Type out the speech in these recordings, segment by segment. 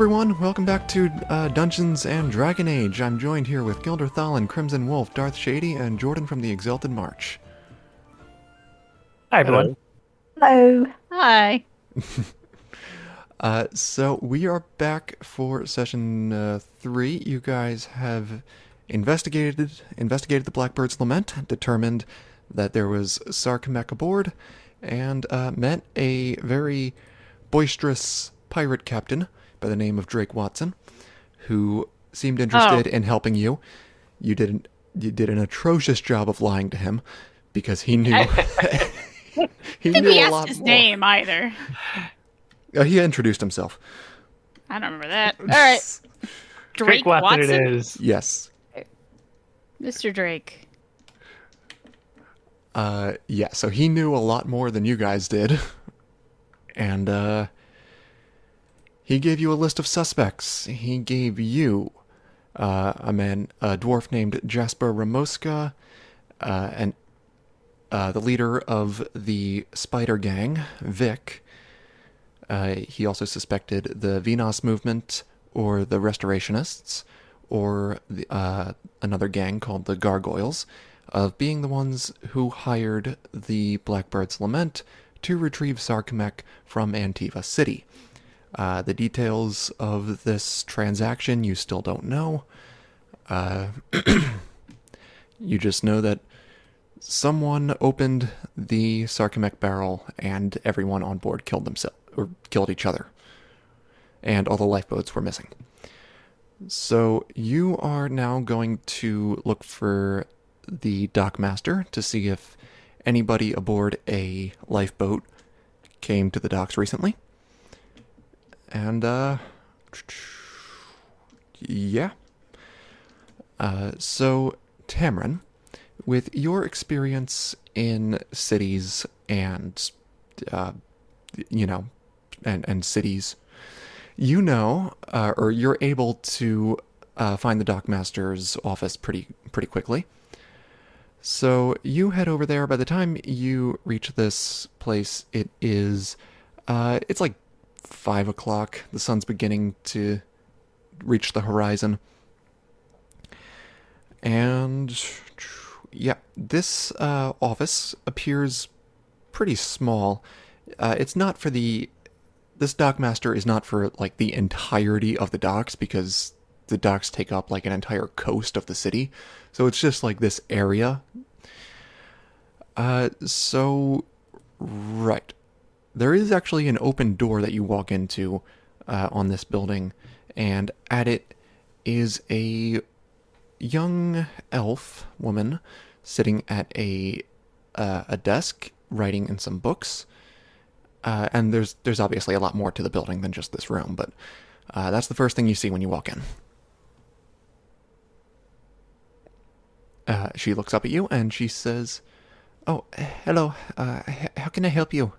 everyone, welcome back to Dungeons and Dragon Age. I'm joined here with Ghil, Dirthalen, Crimson Wolf, Darth, Shadie, and Jordan from the Exalted March. Hi, everyone. Hello. Hi. So we are back for session 3. You guys have investigated the Blackbird's Lament, determined that there was Sarkamek aboard, and met a very boisterous pirate captain by the name of Drake Watson, who seemed interested in helping you. You did an atrocious job of lying to him because he knew he knew he a asked lot his more. name either. He introduced himself. I don't remember that. All right, Drake Watson Watson. it is. Yes. Mr. Drake. Yeah, so he knew a lot more than you guys did. And, he gave you a list of suspects. He gave you, a dwarf named Jasper Ramoska, and, the leader of the Spider Gang, Vic. He also suspected the Venos movement, or the Restorationists, or another gang called the Gargoyles, of being the ones who hired the Blackbird's Lament to retrieve Sarkamek from Antiva City. The details of this transaction you still don't know. You just know that someone opened the Sarkamek barrel and everyone on board killed themselves, or killed each other. And all the lifeboats were missing. So you are now going to look for the dockmaster to see if anybody aboard a lifeboat came to the docks recently. And, yeah. So, Tamron, with your experience in cities and, and cities, or you're able to find the dockmaster's office pretty quickly. So you head over there. By the time you reach this place, it is, it's like 5 o'clock. The sun's beginning to reach the horizon. And, yeah, this office appears pretty small. It's not for this dockmaster is not for, like, the entirety of the docks, because the docks take up, like, an entire coast of the city. So it's just, like, this area. Right. There is actually an open door that you walk into on this building, and at it is a young elf woman sitting at a desk writing in some books. And there's obviously a lot more to the building than just this room, but that's the first thing you see when you walk in. She looks up at you and she says, "Oh, hello. How can I help you?"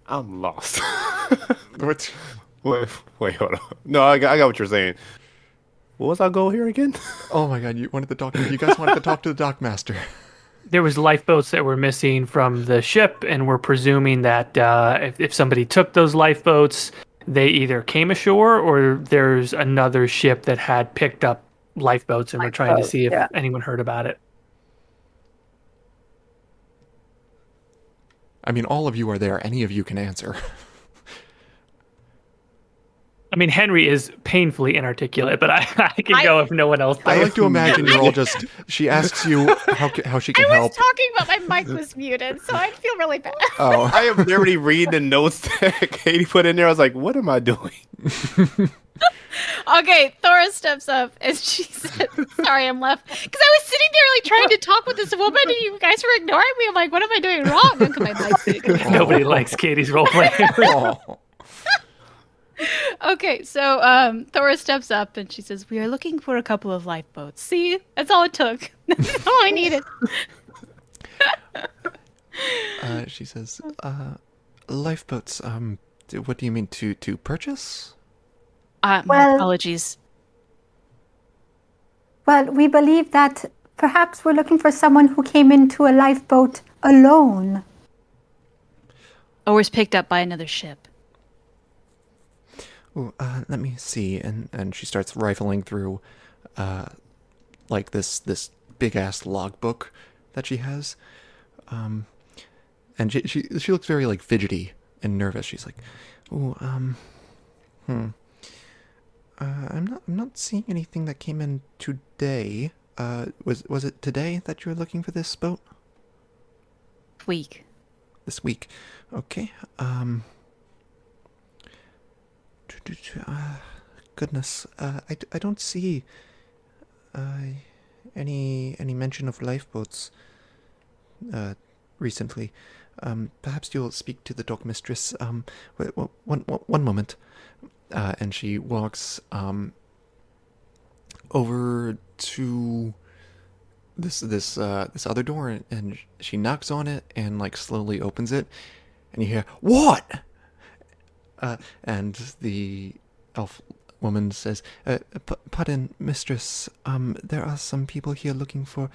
I'm lost. What? Wait, hold on. No, I got what you're saying. What was our goal here again? Oh my god, you guys wanted to talk to the dockmaster. There was lifeboats that were missing from the ship, and we're presuming that if somebody took those lifeboats, they either came ashore or there's another ship that had picked up lifeboats, and we're trying to see if anyone heard about it. I mean, all of you are there. Any of you can answer. I mean, Henry is painfully inarticulate, but I can go if no one else does. I like to imagine you're all just... She asks you how she can I was help. talking, but my mic was muted, so I feel really bad. Oh. I am literally reading the notes that Caitie put in there. I was like, what am I doing? Okay, Thora steps up and she said, "Sorry, I'm left." Because I was sitting there like trying to talk with this woman, and you guys were ignoring me. I'm like, "What am I doing wrong?" Look at my mic's muted. Nobody likes Katie's roleplay. Oh. Okay, so Thora steps up and she says, "We are looking for a couple of lifeboats." See, that's all it took. That's all I needed. She says, lifeboats, what do you mean, to purchase? My Well- apologies. Well, we believe that perhaps we're looking for someone who came into a lifeboat alone. Or was picked up by another ship? Ooh, let me see. And she starts rifling through, like this big ass logbook that she has. And she looks very like fidgety and nervous. She's like, ooh, I'm not seeing anything that came in today. Was it today that you were looking for this boat? Week. This week. Okay. Goodness. I don't see any mention of lifeboats recently. Perhaps you'll speak to the dockmistress. One moment. And she walks over to this other door, and she knocks on it and like slowly opens it, and you hear what? And the elf woman says, "Pardon, mistress. There are some people here looking for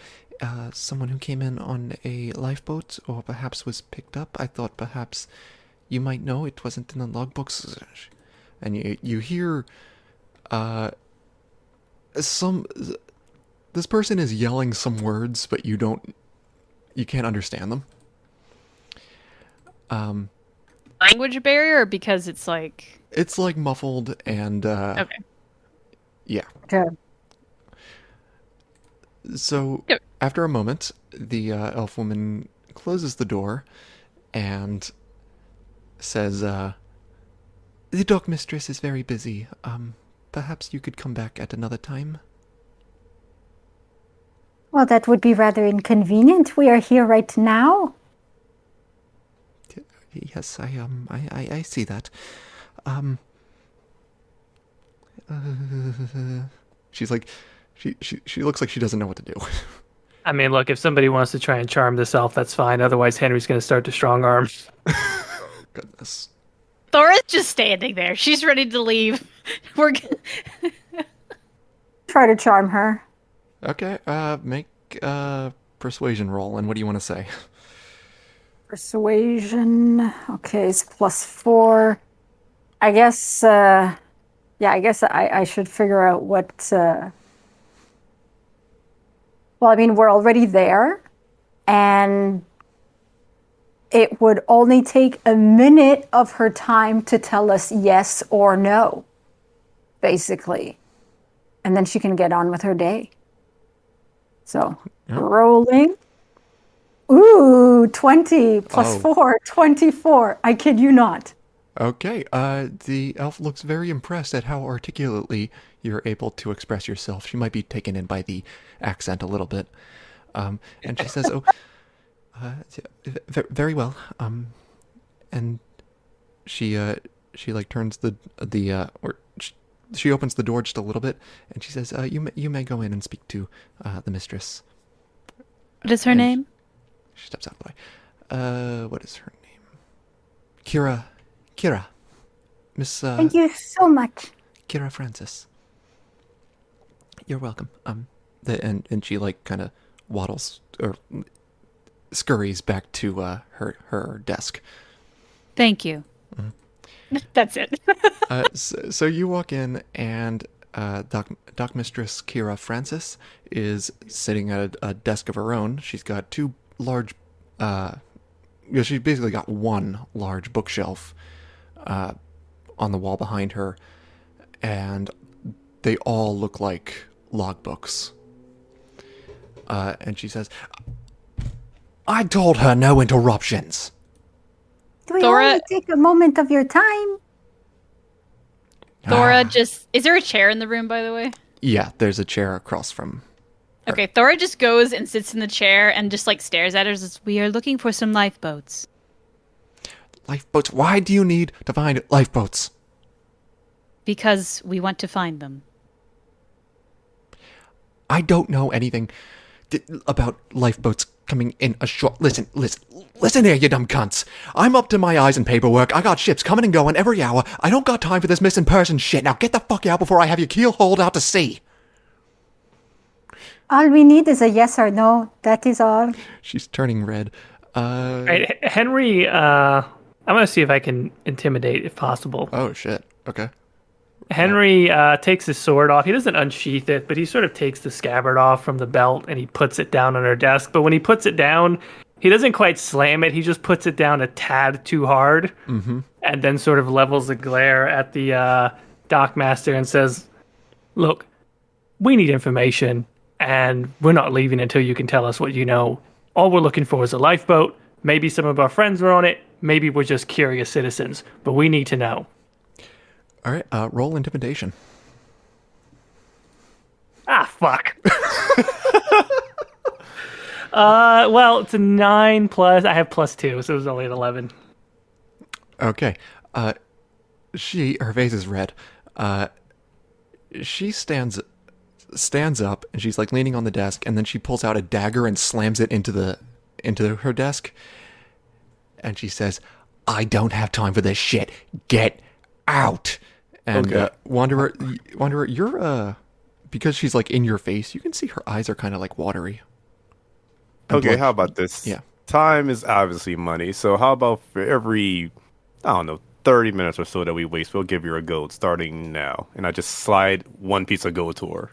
someone who came in on a lifeboat, or perhaps was picked up. I thought perhaps you might know. It wasn't in the logbooks." And you hear this person is yelling some words, but you can't understand them. Language barrier, or because it's like... It's like muffled and Okay. yeah. Okay. So Yep. after a moment, the elf woman closes the door and says, "The dockmistress is very busy. Perhaps you could come back at another time." Well, that would be rather inconvenient. We are here right now. Yes, I see that. She's like, she looks like she doesn't know what to do. I mean, look, if somebody wants to try and charm this elf, that's fine. Otherwise, Henry's going to start to strong arm. Goodness. Thora's just standing there. She's ready to leave. We're Try to charm her. Okay, make a persuasion roll, and what do you want to say? Persuasion. Okay, it's +4. I guess, I guess I should figure out what, well, I mean, we're already there, and it would only take a minute of her time to tell us yes or no, basically. And then she can get on with her day. So, rolling. Ooh, 20 plus 4, 24. I kid you not. Okay, the elf looks very impressed at how articulately you're able to express yourself. She might be taken in by the accent a little bit. And she says, very well. And she like turns she opens the door just a little bit, and she says, you may go in and speak to the mistress. What is her name? She steps out of the way. What is her name? Kira. Miss, Thank you so much. Kira Francis. You're welcome. And she like kind of waddles or scurries back to her desk. Thank you. Mm-hmm. That's it. So you walk in, and dockmistress Kira Francis is sitting at a desk of her own. She's got two large, she's basically got one large bookshelf on the wall behind her, and they all look like logbooks. And she says, "I told her no interruptions." Do we Thora- only take a moment of your time? Thora just... Is there a chair in the room, by the way? Yeah, there's a chair across from her. Okay, Thora just goes and sits in the chair and just like stares at her and says, "We are looking for some lifeboats." Lifeboats? Why do you need to find lifeboats? Because we want to find them. I don't know anything about lifeboats coming in ashore. Listen here, you dumb cunts. I'm up to my eyes in paperwork. I got ships coming and going every hour. I don't got time for this missing person shit. Now get the fuck out before I have your keel hauled out to sea. All we need is a yes or no. That is all. She's turning red. Right, Henry I'm gonna see if I can intimidate if possible. Oh shit. Okay. Henry takes his sword off. He doesn't unsheath it, but he sort of takes the scabbard off from the belt and he puts it down on her desk. But when he puts it down, he doesn't quite slam it. He just puts it down a tad too hard, and then sort of levels the glare at the dockmaster and says, "Look, we need information, and we're not leaving until you can tell us what you know. All we're looking for is a lifeboat. Maybe some of our friends were on it. Maybe we're just curious citizens, but we need to know." All right. Roll intimidation. Ah, fuck. Well, it's a 9 plus. I have +2, so it was only an 11. Okay. Her face is red. She stands up and she's like leaning on the desk, and then she pulls out a dagger and slams it into her desk. And she says, "I don't have time for this shit. Get out." And Okay. Wanderer, you're because she's like in your face, you can see her eyes are kind of like watery. And Okay, blood- how about this? Yeah. Time is obviously money. So how about for every, I don't know, 30 minutes or so that we waste, we'll give you a gold starting now. And I just slide one piece of gold to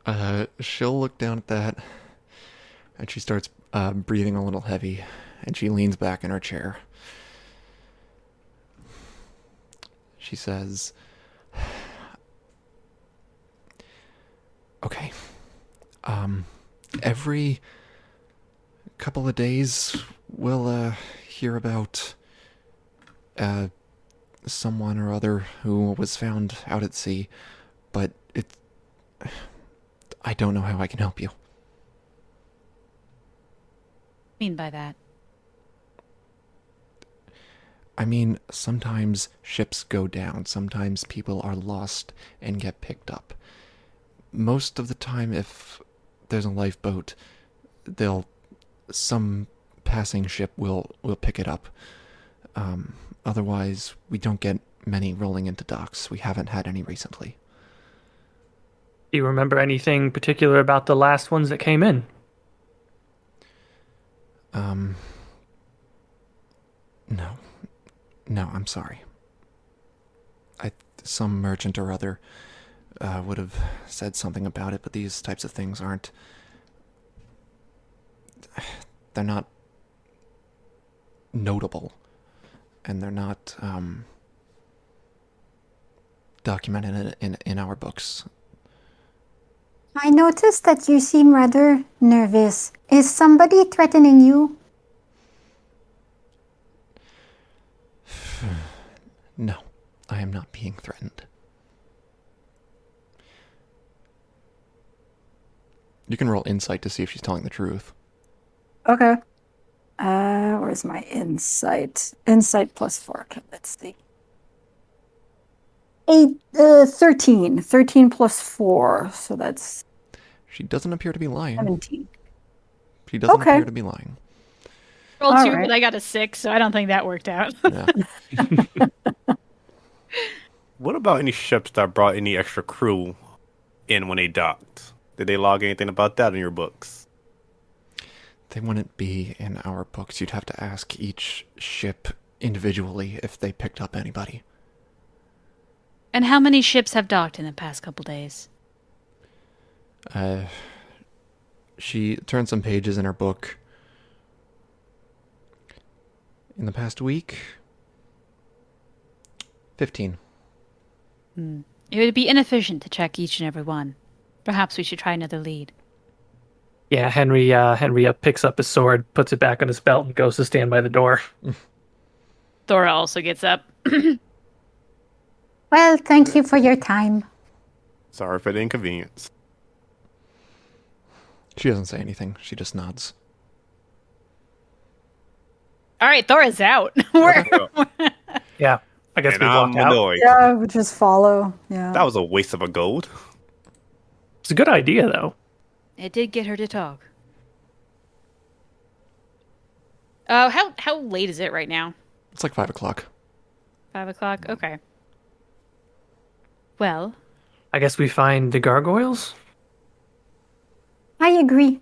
her. She'll look down at that, and she starts breathing a little heavy, and she leans back in her chair. She says, "Okay, every couple of days we'll hear about someone or other who was found out at sea, but I don't know how I can help you." Mean by that? I mean, sometimes ships go down, sometimes people are lost and get picked up. Most of the time, if there's a lifeboat, some passing ship will pick it up. Otherwise, we don't get many rolling into docks. We haven't had any recently. Do you remember anything particular about the last ones that came in? No, I'm sorry. Some merchant or other would have said something about it, but these types of things aren't. They're not notable, and they're not documented in our books. I noticed that you seem rather nervous. Is somebody threatening you? No, I am not being threatened. You can roll insight to see if she's telling the truth. Okay. Where's my insight? Insight +4. Okay, let's see. 13. 13 plus 4. So that's She doesn't appear to be lying. 17. She doesn't Okay. appear to be lying. Roll All 2, right. but I got a 6, so I don't think that worked out. Yeah. What about any ships that brought any extra crew in when they docked? Did they log anything about that in your books? They wouldn't be in our books. You'd have to ask each ship individually if they picked up anybody. And how many ships have docked in the past couple days? She turned some pages in her book. In the past week, 15. It would be inefficient to check each and every one. Perhaps we should try another lead. Yeah, Henry picks up his sword, puts it back on his belt, and goes to stand by the door. Thora also gets up. Well, thank you for your time. Sorry for the inconvenience. She doesn't say anything. She just nods. All right, Thora's out. We're Yeah, I guess And we I'm walk out. annoyed. Yeah, we just follow. Yeah. That was a waste of a gold. It's a good idea, though. It did get her to talk. How late is it right now? It's like 5 o'clock. 5 o'clock? Okay. Well, I guess we find the gargoyles? I agree.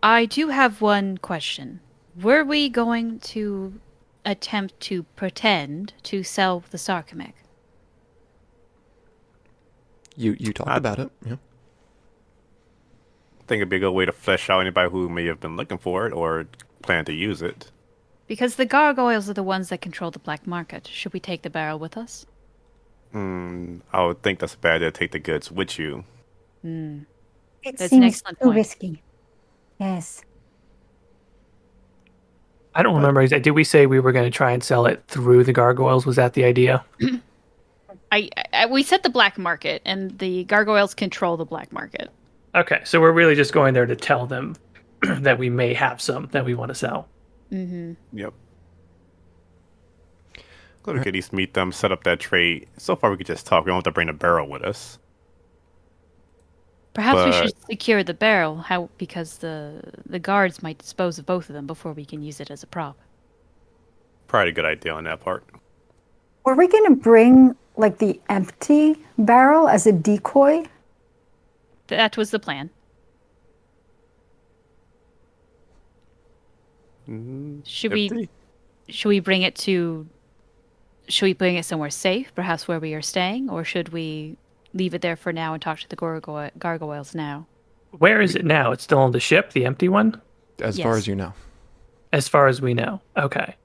I do have one question. Were we going to attempt to pretend to sell the Sarcomech? You talked about it. Yeah. I think it'd be a good way to flesh out anybody who may have been looking for it or plan to use it. Because the gargoyles are the ones that control the black market. Should we take the barrel with us? I would think that's a bad idea to take the goods with you. It That's an seems excellent too point. risky. Yes. I don't remember exactly. Did we say we were going to try and sell it through the gargoyles? Was that the idea? We set the black market, and the gargoyles control the black market. Okay, so we're really just going there to tell them that we may have some that we want to sell. Yep. Glad we could at least meet them, set up that trade. So far, we could just talk. We don't have to bring the barrel with us. Perhaps we should secure the barrel, because the guards might dispose of both of them before we can use it as a prop. Probably a good idea on that part. Were we going to bring like the empty barrel as a decoy? That was the plan. Should we bring it somewhere safe, perhaps where we are staying, or should we leave it there for now and talk to the gargoyles now? Where is it now? It's still on the ship, the empty one? As far Yes. as you know. As far as we know. Okay.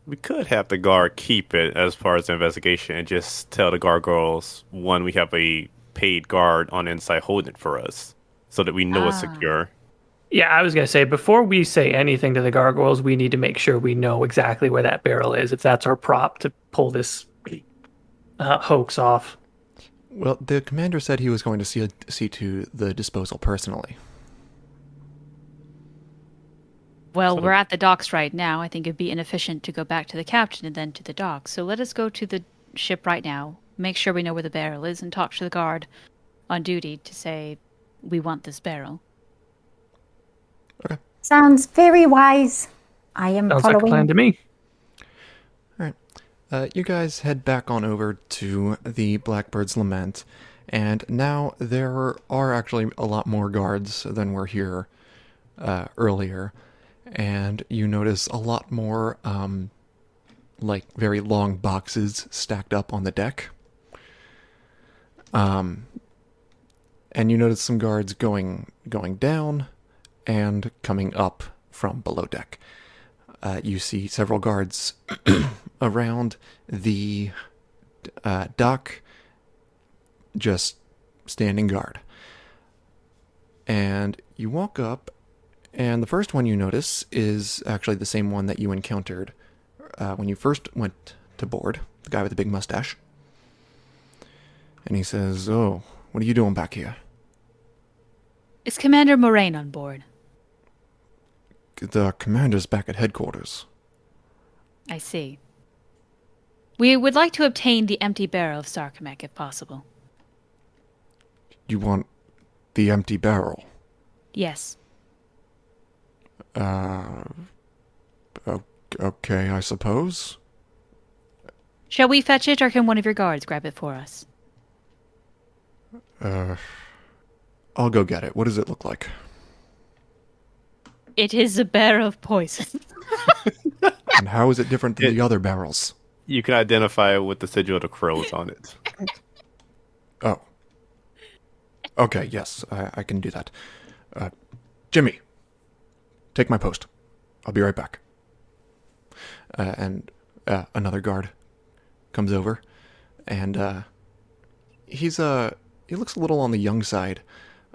We could have the guard keep it as far as the investigation and just tell the gargoyles, one, we have a paid guard on the inside holding it for us so that we know it's secure. Yeah, I was going to say, before we say anything to the gargoyles, we need to make sure we know exactly where that barrel is, if that's our prop to pull this hoax off. Well, the commander said he was going to see to the disposal personally. Well, we're at the docks right now. I think it'd be inefficient to go back to the captain and then to the docks. So let us go to the ship right now, make sure we know where the barrel is, and talk to the guard on duty to say we want this barrel. Okay. Sounds very wise. I am Sounds like a following. plan to me. All right. You guys head back on over to the Blackbird's Lament, and now there are actually a lot more guards than were here earlier, and you notice a lot more like very long boxes stacked up on the deck. And you notice some guards going down and coming up from below deck. You see several guards around the dock, just standing guard. And you walk up, and the first one you notice is actually the same one that you encountered when you first went to board, the guy with the big mustache. And he says, "Oh, what are you doing back here?" Is Commander Moraine on board? The commander's back at headquarters. I see. We would like to obtain the empty barrel of Sarcomech if possible. You want the empty barrel? Yes. Okay, I suppose. Shall we fetch it, or can one of your guards grab it for us? I'll go get it. What does it look like? It is a barrel of poison. And how is it different than the other barrels? You can identify it with the sigil of the crows on it. Oh. Okay, yes, I can do that. Jimmy, take my post. I'll be right back. And another guard comes over, and he looks a little on the young side,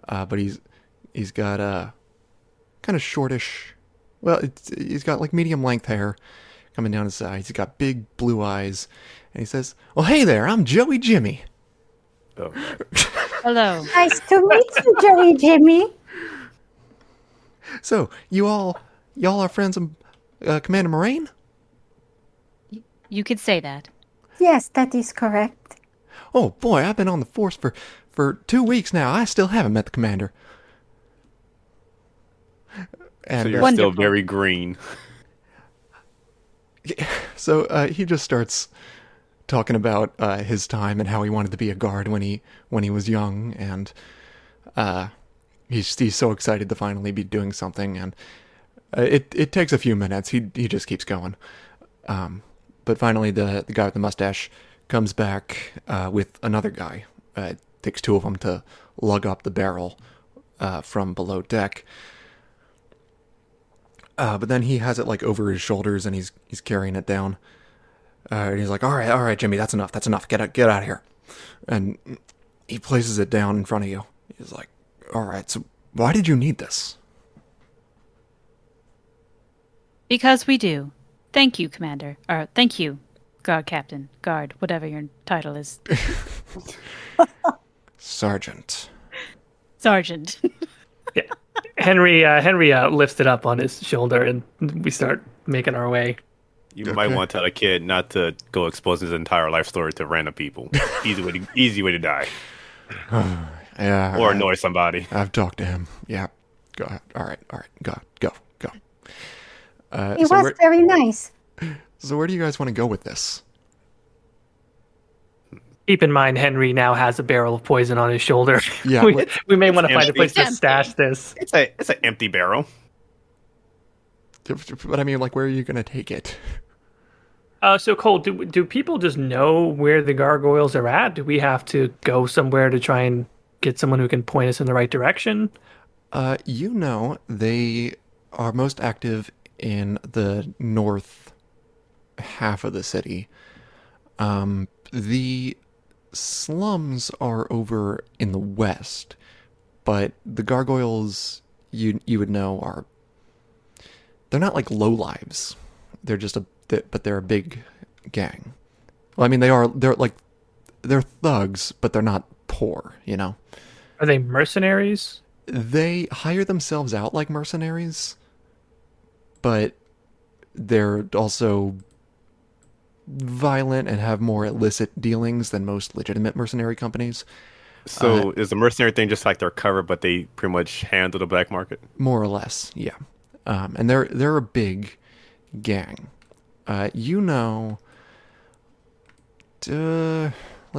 but he's got kind of shortish. Well, he's got like medium length hair coming down his sides. He's got big blue eyes, and he says, "Well, hey there, I'm Joey Jimmy." Oh. Hello. Nice to meet you, Joey Jimmy. So, y'all are friends of Commander Moraine? You could say that. Yes, that is correct. Oh boy, I've been on the force for 2 weeks now. I still haven't met the commander. And So you're Wonderful. still very green. so he just starts talking about his time and how he wanted to be a guard when he was young, and he's so excited to finally be doing something. And It takes a few minutes. He just keeps going. But finally, the guy with the mustache comes back with another guy. It takes two of them to lug up the barrel from below deck. But then he has it like over his shoulders and he's carrying it down. And he's like, all right, Jimmy, that's enough. Get out of here. And he places it down in front of you. He's like, all right, so why did you need this? Because we do. Thank you, Commander. Or thank you, Guard Captain. Guard, whatever your title is. Sergeant. Sergeant. Yeah. Henry lifts it up on his shoulder, and we start making our way. You might want to tell a kid not to go expose his entire life story to random people. Easy way to die. Yeah. Or annoy somebody. I've talked to him. Yeah. Go ahead. All right. Go. He was very nice. So where do you guys want to go with this? Keep in mind, Henry now has a barrel of poison on his shoulder. Yeah, we may want to find a place to empty. stash this. It's an empty barrel. But I mean, like, where are you going to take it? So Cole, do people just know where the gargoyles are at? Do we have to go somewhere to try and get someone who can point us in the right direction? They are most active in the north half of the city. The slums are over in the west, but the gargoyles you would know they're not like lowlives. They're just but they're a big gang. Well, I mean they're thugs, but they're not poor, you know. Are they mercenaries? They hire themselves out like mercenaries, but they're also violent and have more illicit dealings than most legitimate mercenary companies. So is the mercenary thing just like they're covered, but they pretty much handle the black market? More or less, yeah. And they're a big gang. Let's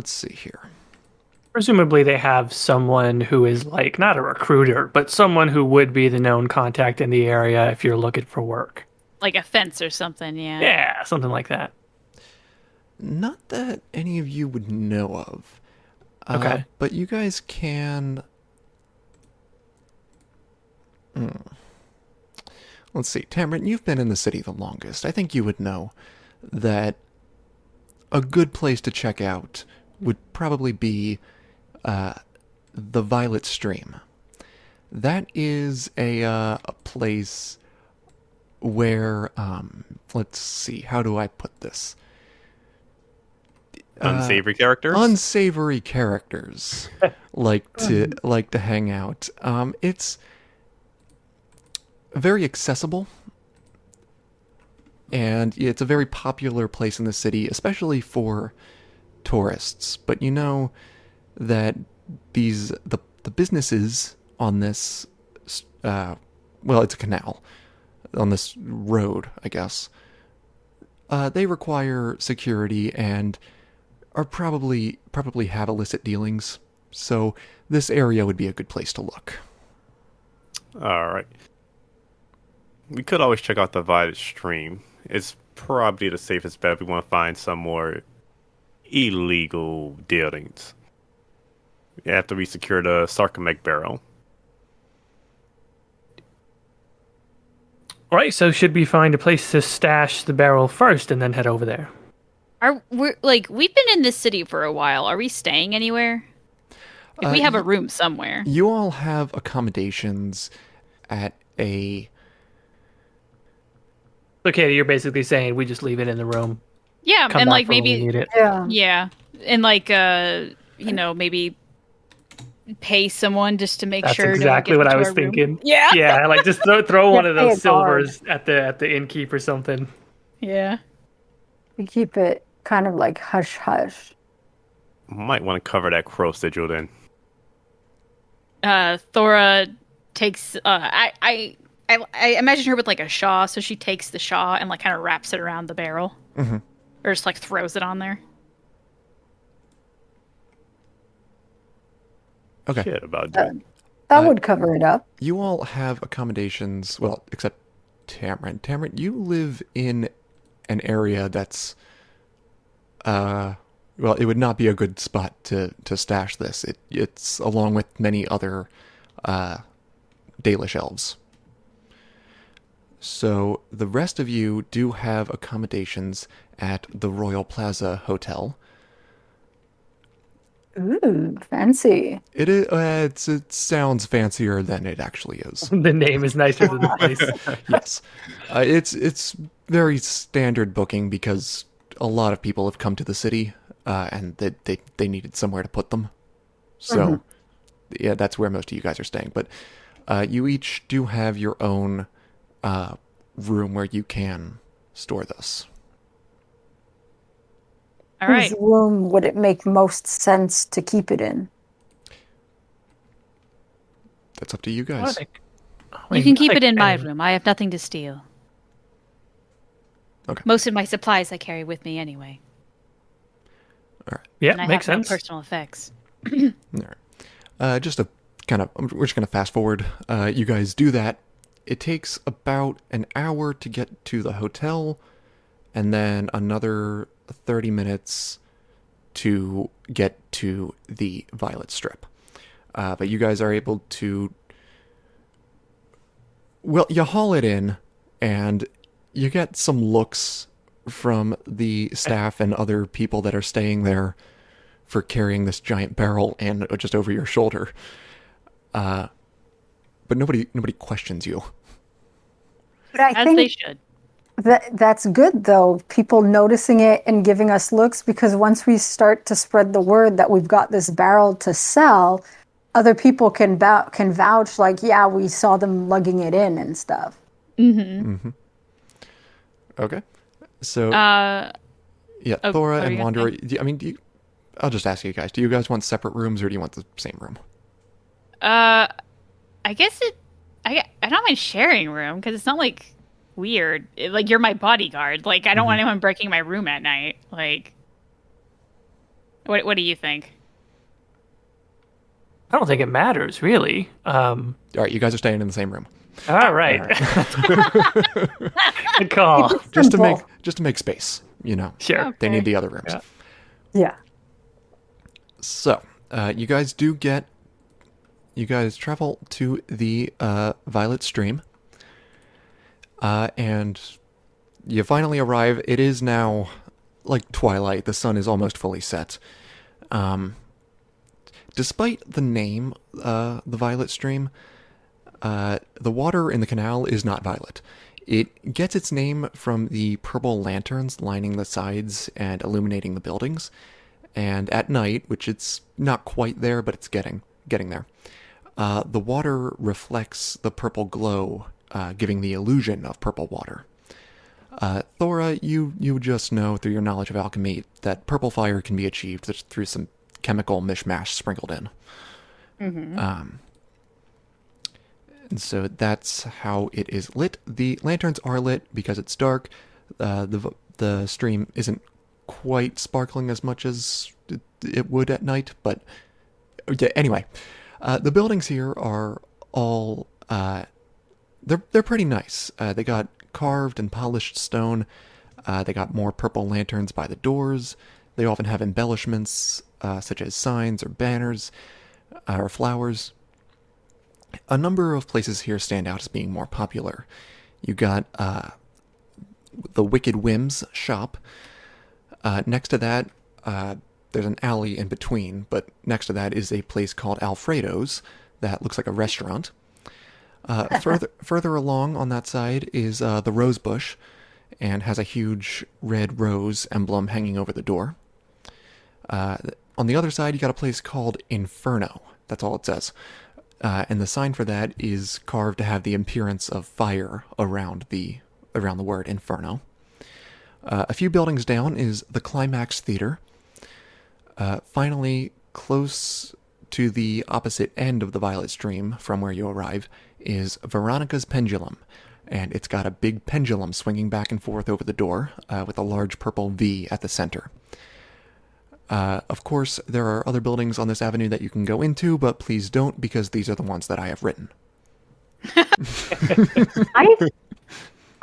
see here. Presumably they have someone who is like not a recruiter, but someone who would be the known contact in the area if you're looking for work. Like a fence or something, yeah. Yeah, something like that. Not that any of you would know of. Okay. But you guys can... Let's see. Tamron, you've been in the city the longest. I think you would know that a good place to check out would probably be the Violet Stream. That is a place where... let's see. How do I put this? Unsavory characters? Unsavory characters like to hang out. It's very accessible, and it's a very popular place in the city, especially for tourists. But you know that the businesses on this, it's a canal on this road, I guess. They require security and are probably have illicit dealings. So this area would be a good place to look. All right. We could always check out the Violet Stream. It's probably the safest bet if we want to find some more illegal dealings. After we secure the Sarcomeg barrel. All right, so should we find a place to stash the barrel first and then head over there? We've been in this city for a while. Are we staying anywhere? We have a room somewhere. You all have accommodations at a... Okay, you're basically saying we just leave it in the room. Yeah, Come and back like for when we maybe need it. yeah, and like maybe pay someone just to make That's sure. exactly what I was thinking. Yeah, yeah, like just throw one of Pay a those silvers at the innkeep or something. yeah. We keep it kind of like hush hush. Might want to cover that crow sigil then. Thora takes. I imagine her with like a shawl, so she takes the shawl and like kind of wraps it around the barrel, or just like throws it on there. Okay. Shit about that. That would cover it up. You all have accommodations, well, except Tamron. Tamron, you live in an area that's, well, it would not be a good spot to stash this. It's along with many other Dalish elves. So the rest of you do have accommodations at the Royal Plaza Hotel. Ooh, fancy. It sounds fancier than it actually is. The name is nicer than the place. Yes, it's very standard booking because a lot of people have come to the city, and they needed somewhere to put them. So, yeah, that's where most of you guys are staying. But you each do have your own room where you can store this. All right. Whose room would it make most sense to keep it in? That's up to you I guys. think- You can keep I it in my think- room. I have nothing to steal. Okay. Most of my supplies I carry with me anyway. Yeah, And I makes have sense. no personal effects. All right. Just to kind of, we're just going to fast forward. You guys do that. It takes about an hour to get to the hotel, and then another 30 minutes to get to the Violet Strip. But you guys are able to, well, you haul it in, and you get some looks from the staff and other people that are staying there for carrying this giant barrel and just over your shoulder. But nobody questions you. But I As they think should. that's good, though. People noticing it and giving us looks, because once we start to spread the word that we've got this barrel to sell, other people can vouch, like, yeah, we saw them lugging it in and stuff. Okay. So, Uh, yeah, oh, Thora what are and you gonna Wanderer, I'll just ask you guys, do you guys want separate rooms or do you want the same room? I guess I don't mind sharing room because it's not like weird. Like you're my bodyguard. Like I don't want anyone breaking my room at night. Like, what do you think? I don't think it matters, really. All right, you guys are staying in the same room. All right. Good call. Just to Simple. make space, you know. Sure. They Okay. need the other rooms. Yeah. Yeah. So, you guys travel to the Violet Stream, and you finally arrive. It is now like twilight. The sun is almost fully set. Despite the name, the Violet Stream, the water in the canal is not violet. It gets its name from the purple lanterns lining the sides and illuminating the buildings. And at night, which it's not quite there, but it's getting there, the water reflects the purple glow, giving the illusion of purple water. Thora, you just know through your knowledge of alchemy that purple fire can be achieved through some chemical mishmash sprinkled in. And so that's how it is lit. The lanterns are lit because it's dark. The stream isn't quite sparkling as much as it would at night, but yeah, anyway, the buildings here are all they're pretty nice. They got carved and polished stone. They got more purple lanterns by the doors. They often have embellishments such as signs or banners or flowers. A number of places here stand out as being more popular. You got the Wicked Whims shop. Next to that, there's an alley in between, but next to that is a place called Alfredo's that looks like a restaurant. Further along on that side is the Rose Bush, and has a huge red rose emblem hanging over the door. On the other side, you got a place called Inferno. That's all it says. And the sign for that is carved to have the appearance of fire around the word Inferno. A few buildings down is the Climax Theater. Finally, close to the opposite end of the Violet Stream from where you arrive is Veronica's Pendulum, and it's got a big pendulum swinging back and forth over the door with a large purple V at the center. Of course, there are other buildings on this avenue that you can go into, but please don't, because these are the ones that I have written.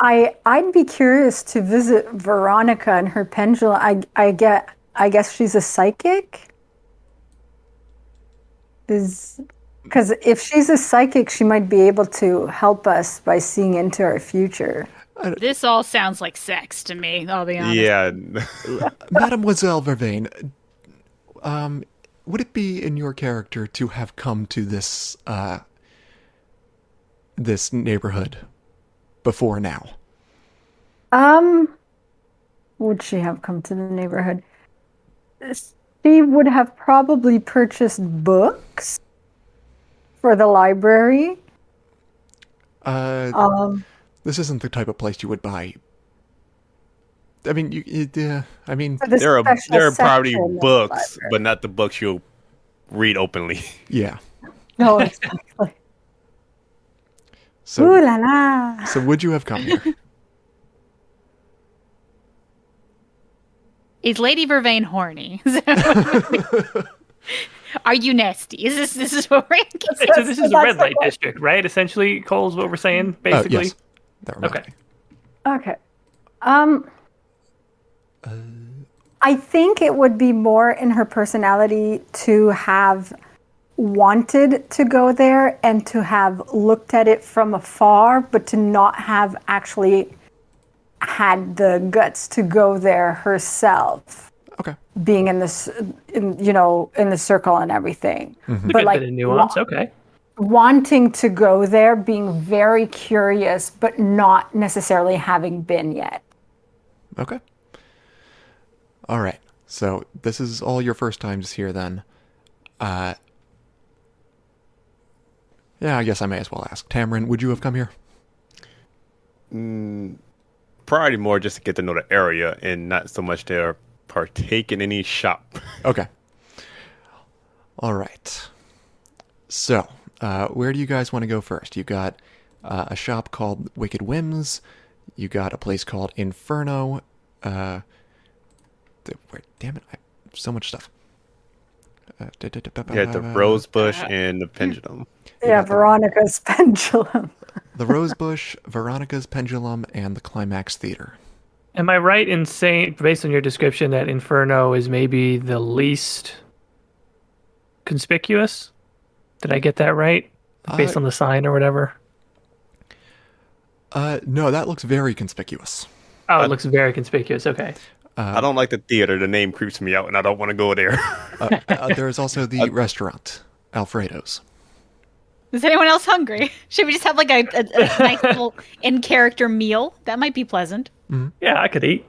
I'd be curious to visit Veronica and her pendulum. I guess she's a psychic. Because if she's a psychic, she might be able to help us by seeing into our future. This all sounds like sex to me, I'll be honest. Yeah. Mademoiselle Vervaine, would it be in your character to have come to this this neighborhood before now? Would she have come to the neighborhood? She would have probably purchased books for the library. This isn't the type of place you would buy. I mean, I mean, For the there are special probably section of the books, library. but not the books you'll read openly. yeah. No, exactly. So, Ooh la la. so would you have come here? Is Lady Vervaine horny? Are you nasty? This is what we're getting? So this is a red light district, right? Essentially, Cole's what we're saying, basically. Yes. That reminds Okay. me. Okay. I think it would be more in her personality to have wanted to go there and to have looked at it from afar, but to not have actually had the guts to go there herself, Okay. being in this, in the circle and everything. A But good like bit of nuance. Okay. wanting to go there, being very curious, but not necessarily having been yet. Okay. All right. So this is all your first times here then. Yeah, I guess I may as well ask. Tamron, would you have come here? Probably more just to get to know the area and not so much to partake in any shop. Okay. All right. So, where do you guys want to go first? You got a shop called Wicked Whims. You got a place called Inferno. Damn it! So much stuff. You had the rose bush and the pendulum. Yeah, Veronica's pendulum. The Rosebush, Veronica's Pendulum, and the Climax Theater. Am I right in saying, based on your description, that Inferno is maybe the least conspicuous? Did I get that right? Based on the sign or whatever? No, that looks very conspicuous. Oh, it looks very conspicuous. Okay. I don't like the theater. The name creeps me out, and I don't want to go there. There is also the restaurant, Alfredo's. Is anyone else hungry? Should we just have like a nice little in-character meal? That might be pleasant. Yeah, I could eat.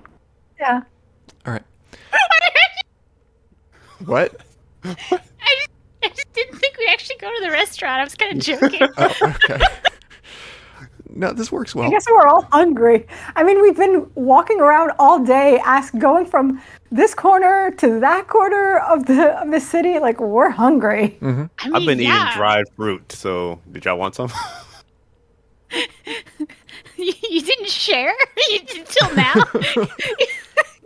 Yeah. All right. What? I just didn't think we'd actually go to the restaurant. I was kind of joking. Oh, okay. No, this works well. I guess we're all hungry. I mean, we've been walking around all day, going from this corner to that corner of the city. Like, we're hungry. I mean, I've been eating yeah. dried fruit, so did y'all want some? You didn't share until now.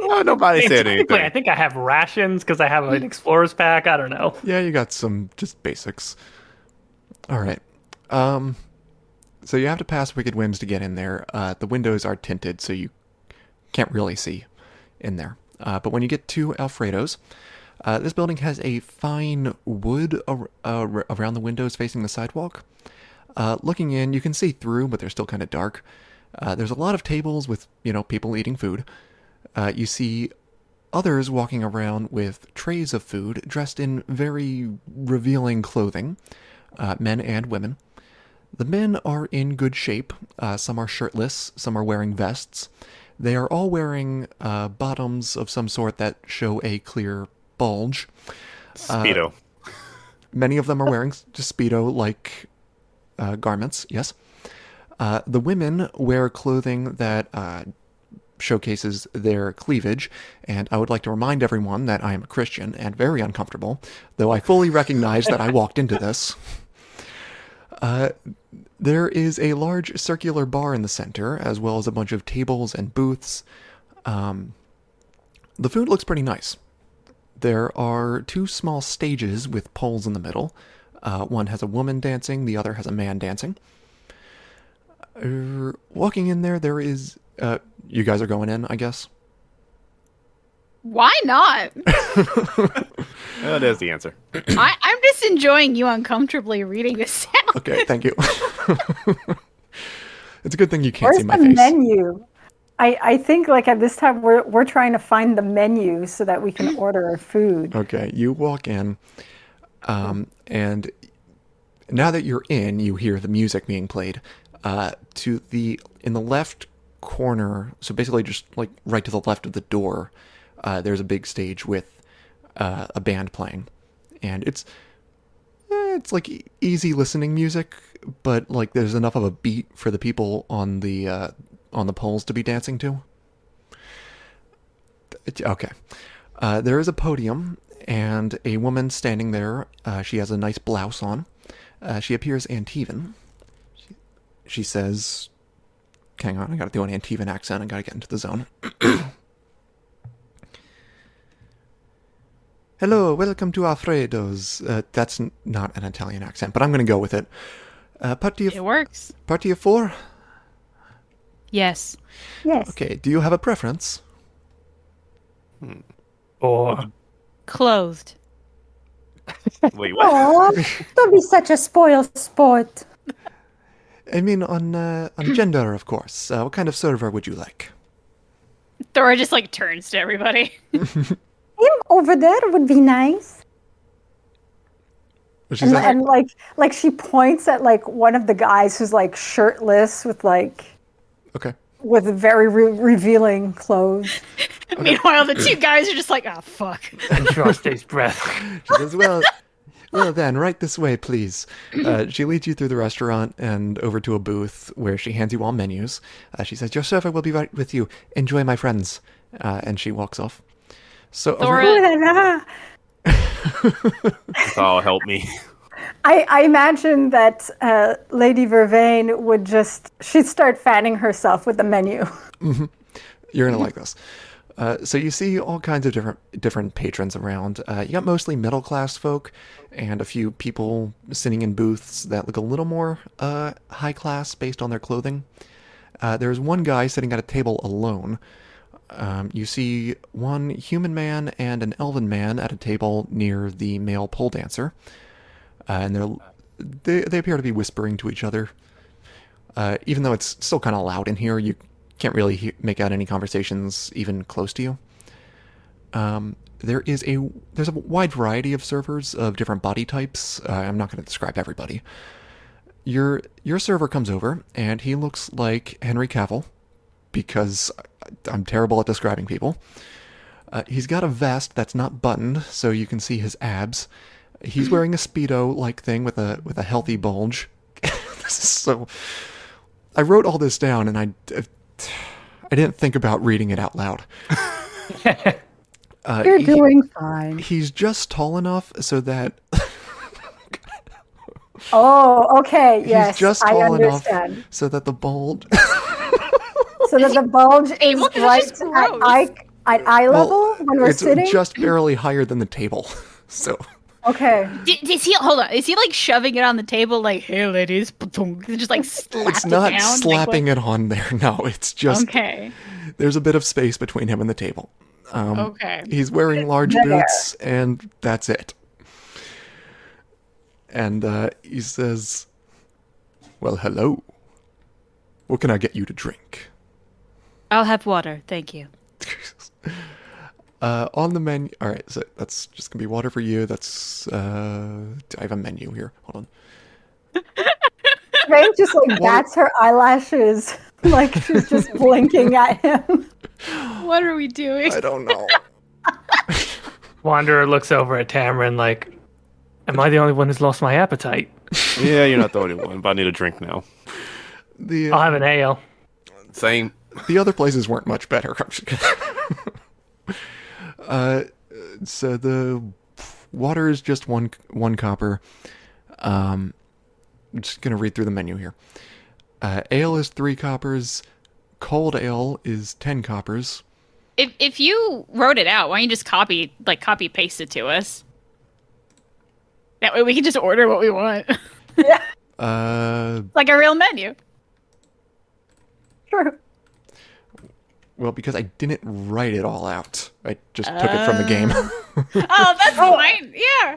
Oh, nobody said Technically, I anything. think I have rations because I have an explorer's pack. I don't know. Yeah, you got some just basics. All right. So you have to pass Wicked Whims to get in there. The windows are tinted, so you can't really see in there. But when you get to Alfredo's, this building has a fine wood around the windows facing the sidewalk. Looking in, you can see through, but they're still kind of dark. There's a lot of tables with, people eating food. You see others walking around with trays of food, dressed in very revealing clothing, men and women. The men are in good shape. Some are shirtless, some are wearing vests. They are all wearing bottoms of some sort that show a clear bulge. Speedo. Many of them are wearing just Speedo-like garments, yes. The women wear clothing that showcases their cleavage, and I would like to remind everyone that I am a Christian and very uncomfortable, though I fully recognize that I walked into this. There is a large circular bar in the center, as well as a bunch of tables and booths. The food looks pretty nice. There are 2 small stages with poles in the middle. One has a woman dancing, the other has a man dancing. Walking in there is... you guys are going in, I guess? Why not? There's the answer. I'm just enjoying you uncomfortably reading this out. Okay, thank you. It's a good thing you can't Where's see my the face. menu? I think like at this time we're trying to find the menu so that we can order our food. Okay, you walk in, and now that you're in, you hear the music being played. In the left corner, so basically just like right to the left of the door, there's a big stage with a band playing, and it's like easy listening music, but like there's enough of a beat for the people on the poles to be dancing to. Okay. There is a podium and a woman standing there. She has a nice blouse on. She appears Antivan. She says, hang on, I gotta do an Antivan accent. I gotta get into the zone. Hello, welcome to Alfredo's. That's not an Italian accent, but I'm gonna go with it. It works. Party of 4? Yes. Yes. Okay, do you have a preference? Or Wait, Oh. what? Aw, don't be such a spoiled sport. I mean, on gender, of course. What kind of server would you like? Thora just like turns to everybody. Him over there would be nice. She said, And like she points at like one of the guys who's like shirtless with like okay. with very revealing clothes. Meanwhile, the two guys are just like, oh, fuck. I'm sure stays breath. She says, well then, right this way, please. She leads you through the restaurant and over to a booth where she hands you all menus. She says, your server will be right with you. Enjoy, my friends. And she walks off. So Thora- Ooh la la. Oh, help me. I imagine that Lady Vervaine she'd start fanning herself with the menu. you're gonna like this. So you see all kinds of different patrons around. You got mostly middle class folk, and a few people sitting in booths that look a little more high class based on their clothing. There's one guy sitting at a table alone. You see one human man and an elven man at a table near the male pole dancer, and they appear to be whispering to each other. Even though it's still kind of loud in here, you can't really make out any conversations even close to you. There's a wide variety of servers of different body types. I'm not going to describe everybody. Your server comes over, and he looks like Henry Cavill, because I'm terrible at describing people. He's got a vest that's not buttoned, so you can see his abs. He's wearing a Speedo-like thing with a healthy bulge. This is so... I wrote all this down, and I didn't think about reading it out loud. You're doing fine. He's just tall enough so that... Oh, okay. Yes, he's just I tall enough understand. so that the bulge... So that the bulge is Able to right just gross. at eye level when we're it's sitting. just barely higher than the table. So... Okay. Is he? Hold on. Is he like shoving it on the table? Like, hey, ladies, just like slap It's it not down? slapping it on there. No, it's just... Okay. There's a bit of space between him and the table. Okay. He's wearing large There. boots, and that's it. And he says, well, hello. What can I get you to drink? I'll have water, thank you. On the menu... Alright, so that's just going to be water for you. That's... I have a menu here. Hold on. Ray just like bats her eyelashes, like she's just blinking at him. What are we doing? I don't know. Wanderer looks over at Tamron like, am I the only one who's lost my appetite? Yeah, you're not the only one, but I need a drink now. I'll have an ale. Same. The other places weren't much better. So the water is just one copper. I'm just gonna read through the menu here. Ale is 3 coppers. Cold ale is 10 coppers. If you wrote it out, why don't you just copy paste it to us? That way we can just order what we want. Yeah. Like a real menu. true. Well, because I didn't write it all out. I just took it from the game. Oh, that's fine. Yeah.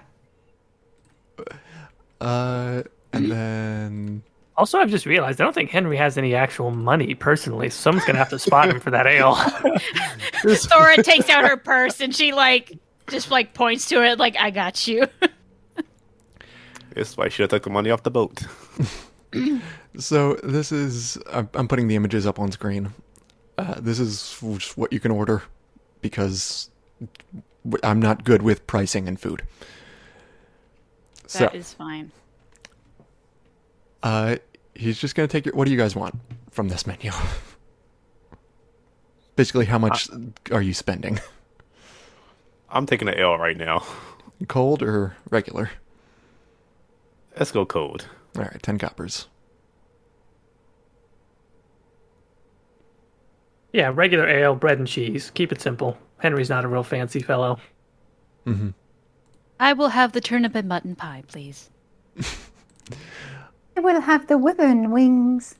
And then... Also, I've just realized I don't think Henry has any actual money personally, so someone's gonna have to spot him for that ale. Thora takes out her purse and she just points to it like, I got you. That's why I should have took the money off the boat. So this is... I'm putting the images up on screen. This is just what you can order because I'm not good with pricing and food. That is fine. He's just going to take your... What do you guys want from this menu? Basically, how much are you spending? I'm taking an L right now. Cold or regular? Let's go cold. All right, 10 coppers. Yeah, regular ale, bread and cheese. Keep it simple. Henry's not a real fancy fellow. Mm-hmm. I will have the turnip and mutton pie, please. I will have the wyvern wings.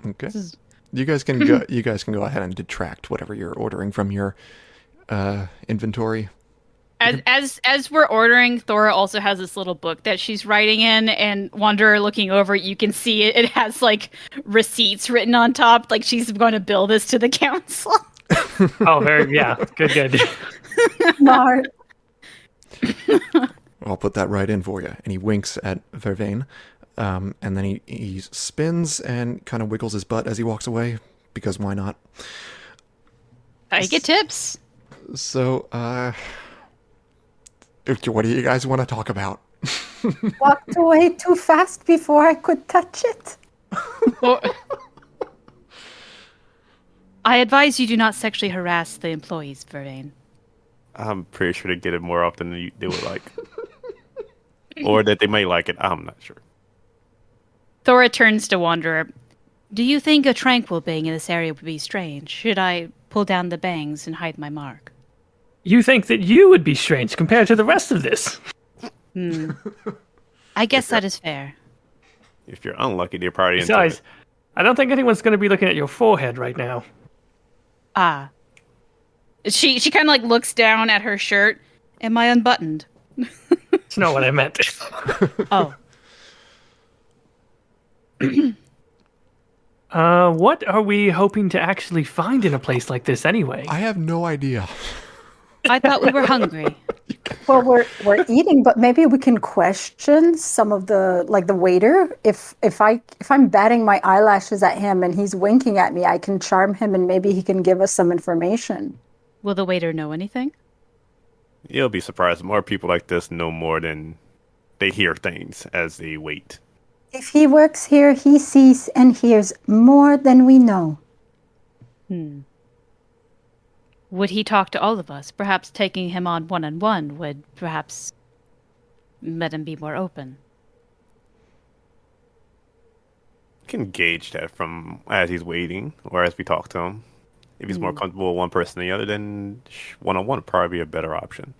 Okay. You guys can go. You guys can go ahead and detract whatever you're ordering from your inventory. As we're ordering, Thora also has this little book that she's writing in, and Wanderer looking over, you can see it has receipts written on top, like she's going to bill this to the council. Oh, good. Smart. I'll put that right in for you. And he winks at Vervaine, and then he spins and kind of wiggles his butt as he walks away, because why not? I get tips. So, what do you guys want to talk about? Walked away too fast before I could touch it. I advise you do not sexually harass the employees, Vervaine. I'm pretty sure they get it more often than they would like. Or that they may like it. I'm not sure. Thora turns to Wanderer. Do you think a tranquil bang in this area would be strange? Should I pull down the bangs and hide my mark? You think that you would be strange compared to the rest of this? I guess that is fair. If you're unlucky, they're probably into Besides, it. I don't think anyone's going to be looking at your forehead right now. Ah. She kind of looks down at her shirt. Am I unbuttoned? That's not what I meant. Oh. What are we hoping to actually find in a place like this anyway? I have no idea. I thought we were hungry. Well, we're eating, but maybe we can question some of the waiter. If I'm batting my eyelashes at him and he's winking at me, I can charm him and maybe he can give us some information. Will the waiter know anything? You'll be surprised. More people like this know more than they hear things as they wait. If he works here, he sees and hears more than we know. Would he talk to all of us? Perhaps taking him on one-on-one would perhaps let him be more open. You can gauge that from as he's waiting or as we talk to him. If he's more comfortable with one person than the other, then one-on-one would probably be a better option.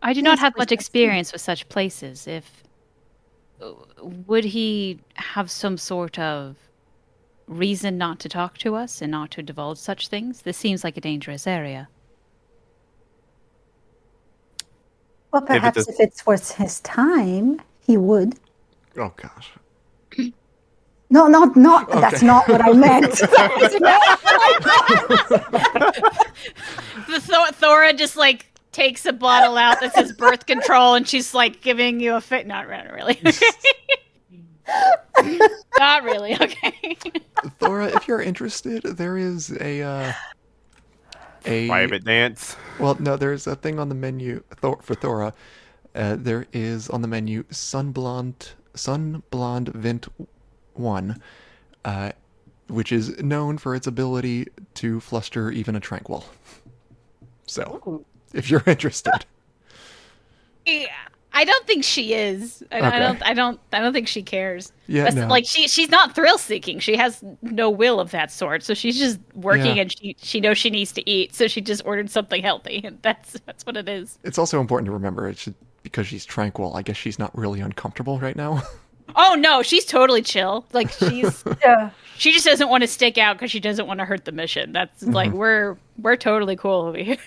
I do not have much experience with such places. Would he have some sort of reason not to talk to us and not to divulge such things? This seems like a dangerous area. Well, perhaps if it's worth his time, he would. Oh, gosh. No, not. Okay. That's not what I meant. Thora just takes a bottle out that says birth control, and she's giving you a fit. Not really. Not really. Okay. Thora, if you're interested, there is a Private dance. Well, no, there's a thing on the menu for Thora. There is on the menu Sun Blonde Vint 1, which is known for its ability to fluster even a tranquil. So, if you're interested. Yeah, I don't think she is. I don't think she cares. Yeah, no. She's not thrill seeking. She has no will of that sort. So she's just working, and she knows she needs to eat. So she just ordered something healthy, and that's what it is. It's also important to remember because she's tranquil. I guess she's not really uncomfortable right now. Oh no, she's totally chill. Like Yeah. she just doesn't want to stick out because she doesn't want to hurt the mission. That's like we're totally cool over here.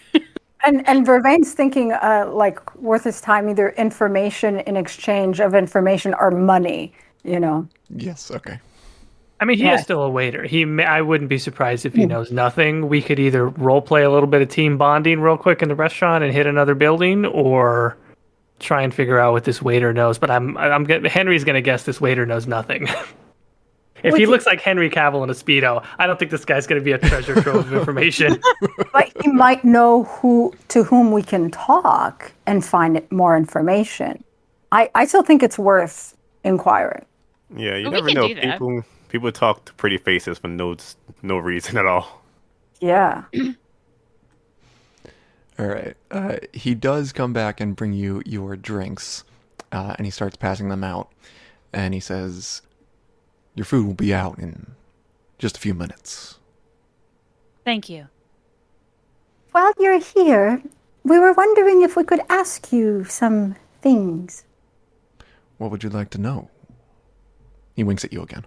And Vervaine's thinking like worth his time, either information in exchange of information or money, you know. Yes, okay. I mean, he Yeah. is still a waiter. I wouldn't be surprised if he knows nothing. We could either role play a little bit of team bonding real quick in the restaurant and hit another building, or try and figure out what this waiter knows. But Henry's gonna guess this waiter knows nothing. If he looks like Henry Cavill in a Speedo, I don't think this guy's gonna be a treasure trove of information. But he might know to whom we can talk and find more information. I still think it's worth inquiring. Yeah, you We never can know. do that. People talk to pretty faces for no reason at all. Yeah. All right. He does come back and bring you your drinks, and he starts passing them out. And he says, "Your food will be out in just a few minutes." Thank you. While you're here, we were wondering if we could ask you some things. What would you like to know? He winks at you again.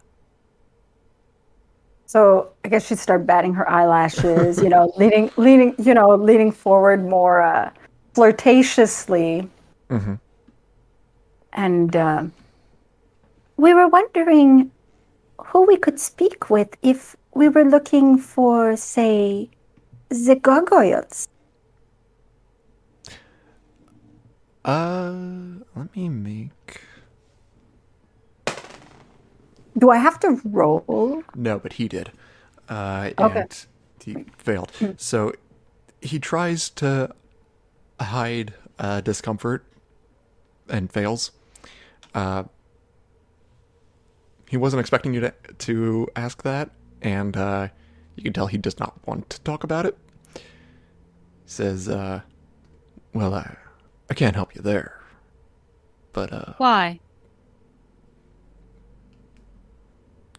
So I guess she'd start batting her eyelashes, leaning forward more flirtatiously. Mm-hmm. And we were wondering who we could speak with if we were looking for, say, the gargoyles. Let me make... Do I have to roll? No, but he did. Okay. And he failed. So he tries to hide discomfort and fails. He wasn't expecting you to ask that, and you can tell he does not want to talk about it. He says, well, I can't help you there. But, Why?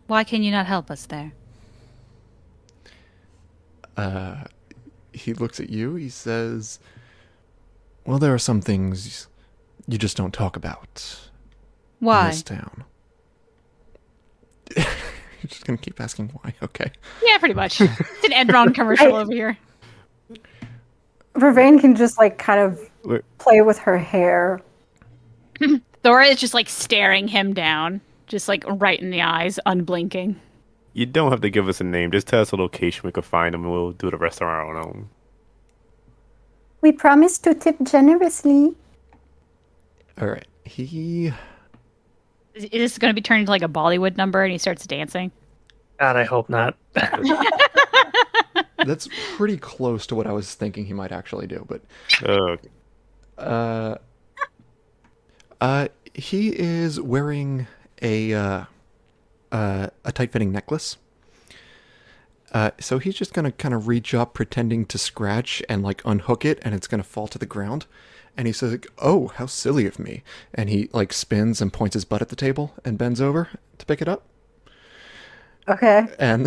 Why can you not help us there? he looks at you, he says, well, there are some things you just don't talk about in Why? this town. You're just gonna keep asking why, okay. Yeah, pretty much. It's an Enron commercial over here. Vervaine can just kind of Wait. play with her hair. Thora is just staring him down, just right in the eyes, unblinking. You don't have to give us a name. Just tell us a location we can find them, and we'll do the rest on our own. We promise to tip generously. All right. He... Is this going to be turned into a Bollywood number and he starts dancing? God, I hope not. That's pretty close to what I was thinking he might actually do, but... he is wearing a tight-fitting necklace. So he's just gonna kind of reach up, pretending to scratch, and unhook it, and it's gonna fall to the ground. And he says, "Oh, how silly of me!" And he spins and points his butt at the table and bends over to pick it up. Okay. And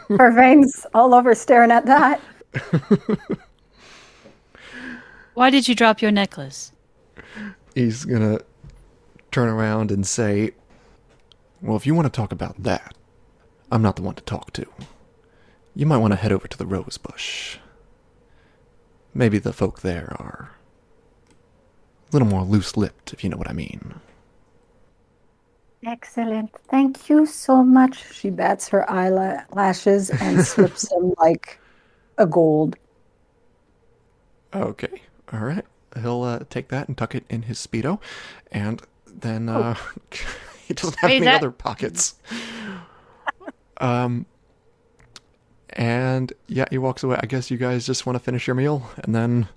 Vervaine's all over staring at that. Why did you drop your necklace? he's gonna turn around and say, "Well, if you want to talk about that, I'm not the one to talk to. You might want to head over to the rose bush. Maybe the folk there are a little more loose-lipped, if you know what I mean." Excellent. Thank you so much. She bats her eyelashes and slips them a gold. Okay, all right. He'll take that and tuck it in his Speedo, and then he doesn't have any other pockets. And yeah, he walks away. I guess you guys just want to finish your meal, and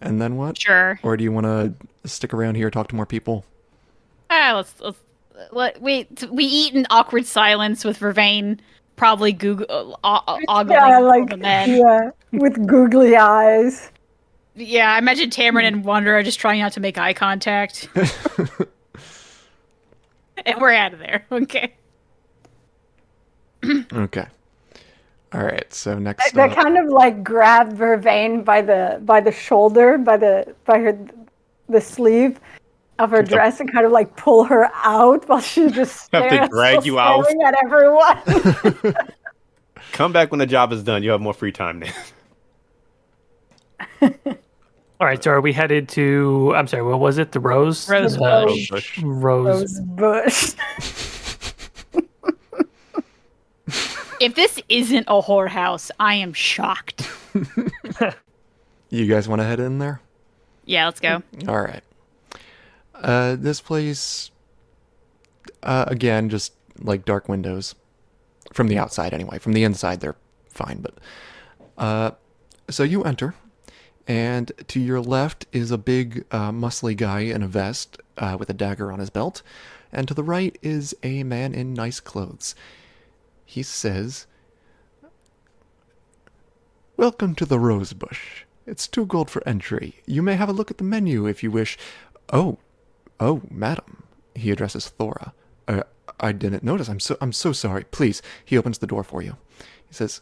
then what? Sure. Or do you want to stick around here, talk to more people? We eat in awkward silence with Vervaine probably ogling the men. Yeah, with googly eyes. Yeah, I imagine Tamron and Wander are just trying not to make eye contact. And we're out of there. Okay. Okay. All right. So next They up, kind of grab Vervaine by the shoulder, by the sleeve, of her dress and kind of like pull her out while she's just Have to drag you out. staring at everyone. Come back when the job is done. You have more free time then. All right, so are we headed to? I'm sorry, what was it? The Rose? Rose Bush. Bush. Rose. Rose bush. If this isn't a whorehouse, I am shocked. You guys want to head in there? Yeah, let's go. All right. This place, again, just like dark windows. From the outside, anyway. From the inside, they're fine. But so you enter, and to your left is a big, muscly guy in a vest with a dagger on his belt. And to the right is a man in nice clothes. He says, "Welcome to the Rosebush. It's 2 gold for entry. You may have a look at the menu if you wish." Oh, madam. He addresses Thora. I didn't notice. I'm so sorry. Please. He opens the door for you. He says,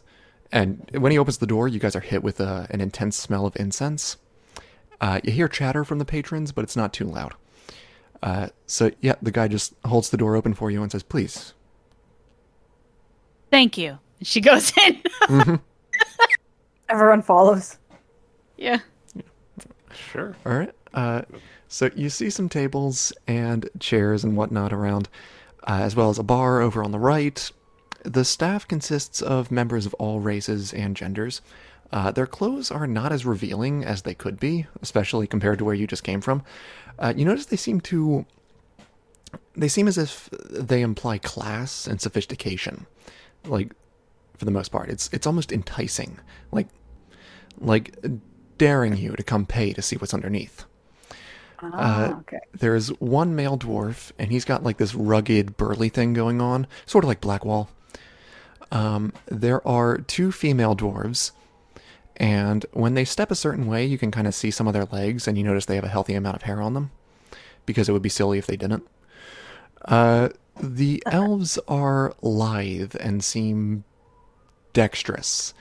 and when he opens the door, you guys are hit with an intense smell of incense. You hear chatter from the patrons, but it's not too loud. So yeah, the guy just holds the door open for you and says, "Please." Thank you. And she goes in. Everyone follows. Yeah. Sure. All right. So you see some tables and chairs and whatnot around, as well as a bar over on the right. The staff consists of members of all races and genders. Their clothes are not as revealing as they could be, especially compared to where you just came from. You notice they seem as if they imply class and sophistication. Like, for the most part, it's almost enticing, like daring you to come pay to see what's underneath. Okay. There's one male dwarf, and he's got like this rugged, burly thing going on, sort of like Blackwall. There are 2 female dwarves, and when they step a certain way, you can kind of see some of their legs, and you notice they have a healthy amount of hair on them, because it would be silly if they didn't. The elves are lithe and seem dexterous.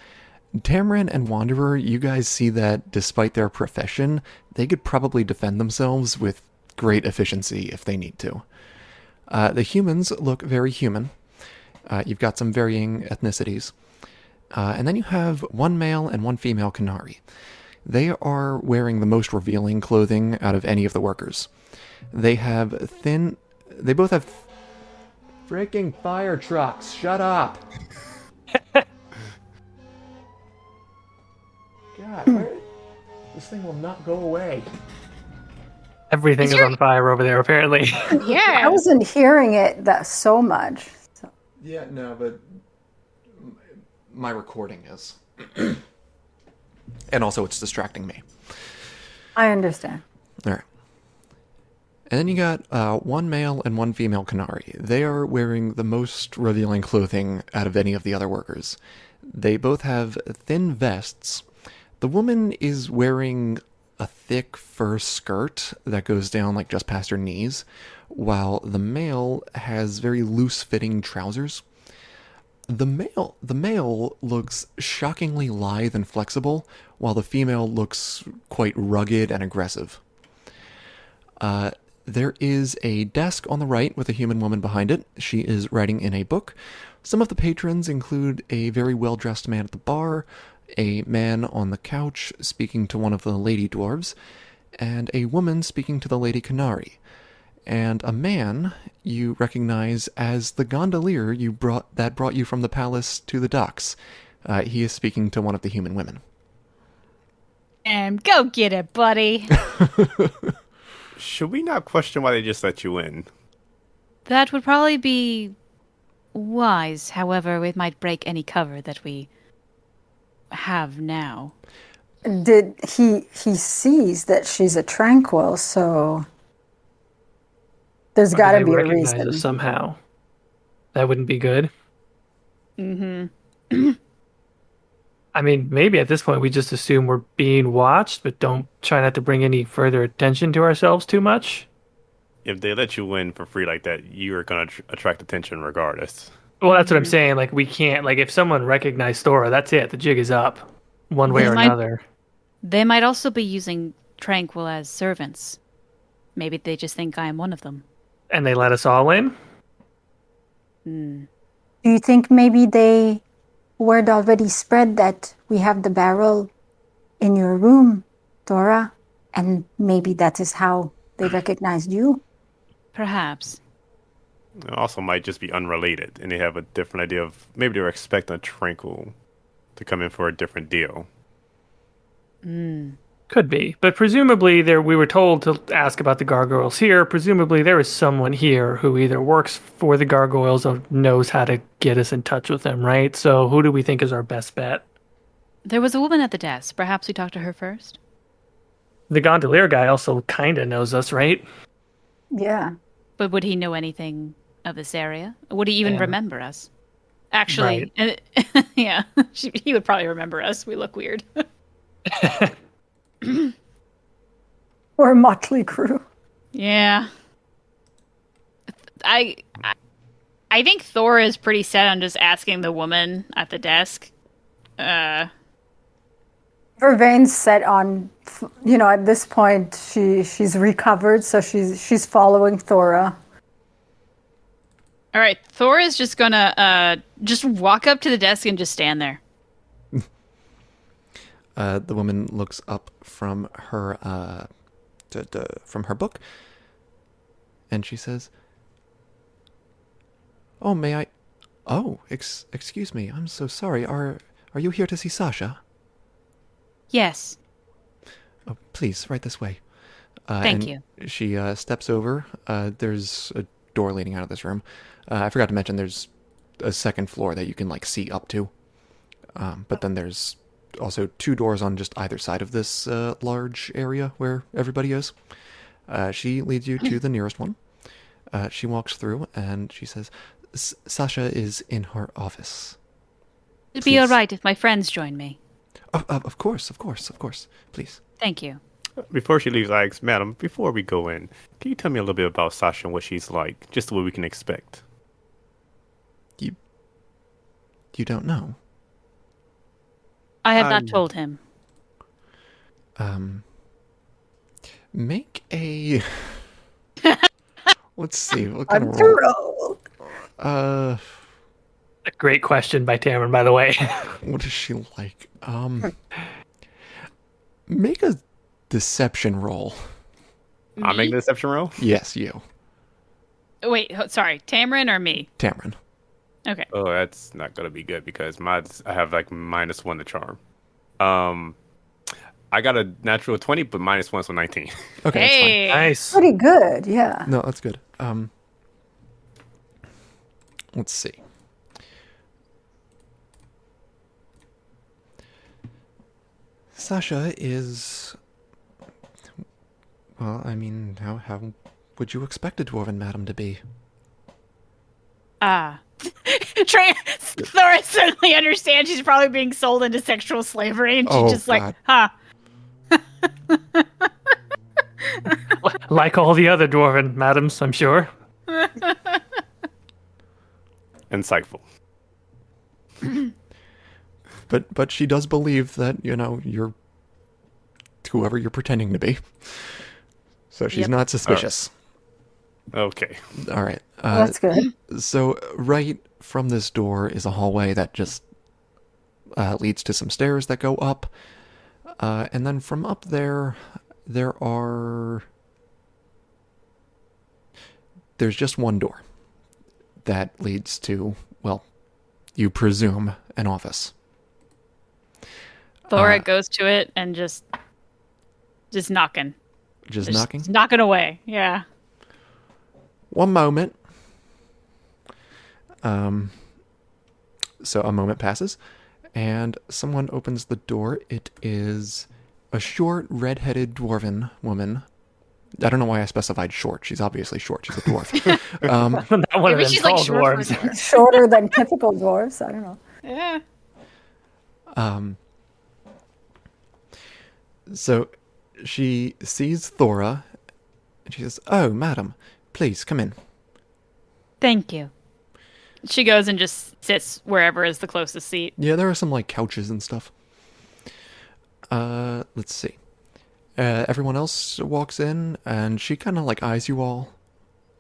Tamron and Wanderer, you guys see that despite their profession, they could probably defend themselves with great efficiency if they need to. The humans look very human. You've got some varying ethnicities. And then you have 1 male and 1 female Canary. They are wearing the most revealing clothing out of any of the workers. They both have freaking fire trucks. Shut up. God, this thing will not go away. Everything is on fire over there, apparently. I Yeah. wasn't hearing it that so much. So. Yeah, no, but my recording is. And also it's distracting me. I understand. All right. And then you got 1 male and 1 female Canary. They are wearing the most revealing clothing out of any of the other workers. They both have thin vests. The woman is wearing a thick fur skirt that goes down like just past her knees, while the male has very loose-fitting trousers. The male looks shockingly lithe and flexible, while the female looks quite rugged and aggressive. There is a desk on the right with a human woman behind it. She is writing in a book. Some of the patrons include a very well-dressed man at the bar, a man on the couch speaking to one of the lady dwarves, and a woman speaking to the lady Canary. And a man you recognize as the gondolier that brought you from the palace to the docks. He is speaking to one of the human women. And go get it, buddy. Should we not question why they just let you in? That would probably be wise. However, it might break any cover that we have now. Did he sees that she's a tranquil, so there's got to They be a recognize reason. us somehow. That wouldn't be good. Mm-hmm. I mean, maybe at this point we just assume we're being watched, but don't try not to bring any further attention to ourselves too much. If they let you in for free like that, you are going to attract attention regardless. Well, that's what I'm saying. Like, we can't, like, if someone recognized Thora, that's it. The jig is up. One way They or might- another. They might also be using Tranquil as servants. Maybe they just think I am one of them. And they let us all in? Do you think maybe they word already spread that we have the barrel in your room, Thora? And maybe that is how they recognized you? Perhaps. It also might just be unrelated, and they have a different idea of maybe they were expecting a Tranquil to come in for a different deal. Could be. But presumably we were told to ask about the gargoyles here. Presumably there is someone here who either works for the gargoyles or knows how to get us in touch with them, right? So who do we think is our best bet? There was a woman at the desk. Perhaps we talk to her first? The gondolier guy also kind of knows us, right? Yeah. But would he know anything of this area? Would he even remember us? Actually, yeah, he would probably remember us. We look weird. Or a motley crew. Yeah. I think Thor is pretty set on just asking the woman at the desk. Vervaine's set on, at this point she's recovered, so she's following Thora. All right, Thor is just gonna just walk up to the desk and just stand there. The woman looks up from her from her book, and she says, "Oh, may I? Oh, excuse me. I'm so sorry. Are you here to see Sasha? Yes. Oh, please, right this way." Thank you. She steps over. There's a door leading out of this room. I forgot to mention there's a second floor that you can see up to. But then there's also 2 doors on just either side of this large area where everybody is. She leads you to the nearest one. She walks through and she says, "Sasha is in her office." It'd be all right if my friends join me. Of course. Please. Thank you. Before she leaves, I ask, "Madam, before we go in, can you tell me a little bit about Sasha and what she's like, just what we can expect?" You don't know? I have not told him. Make a... Let's see, what kind of roll? Roll. A great question by Tamron, by the way. What is she like? Make a deception roll. I'm making the deception roll? Yes, you. Wait, sorry, Tamron or me? Tamron. Okay. Oh, that's not gonna be good because I have -1 to charm. I got a natural 20, but -1, so 19. Okay, Hey. Nice. Pretty good, yeah. that's fine. No, that's good. Let's see. Sasha is... Well, I mean, how would you expect a dwarven madam to be? Thora suddenly understands she's probably being sold into sexual slavery, and she's Oh, just God. huh. Like all the other dwarven madams, I'm sure. Insightful. But she does believe that, you're whoever you're pretending to be. So she's Yep. not suspicious. Okay. All right. That's good. So right from this door is a hallway that just leads to some stairs that go up. And then from up there's just one door that leads to, well, you presume, an office. Thora goes to it and just knocking. Just knocking? Just knocking away. Yeah. One moment. So a moment passes, and someone opens the door. It is a short, red-headed dwarven woman. I don't know why I specified short. She's obviously short. She's a dwarf. Not one of Maybe them she's tall like short for a dwarves. dwarf. Shorter than typical dwarves, I don't know. Yeah. So she sees Thora, and she says, "Oh, madam, please come in." Thank you. She goes and just sits wherever is the closest seat. Yeah, there are some couches and stuff. Let's see. Everyone else walks in, and she kind of like eyes you all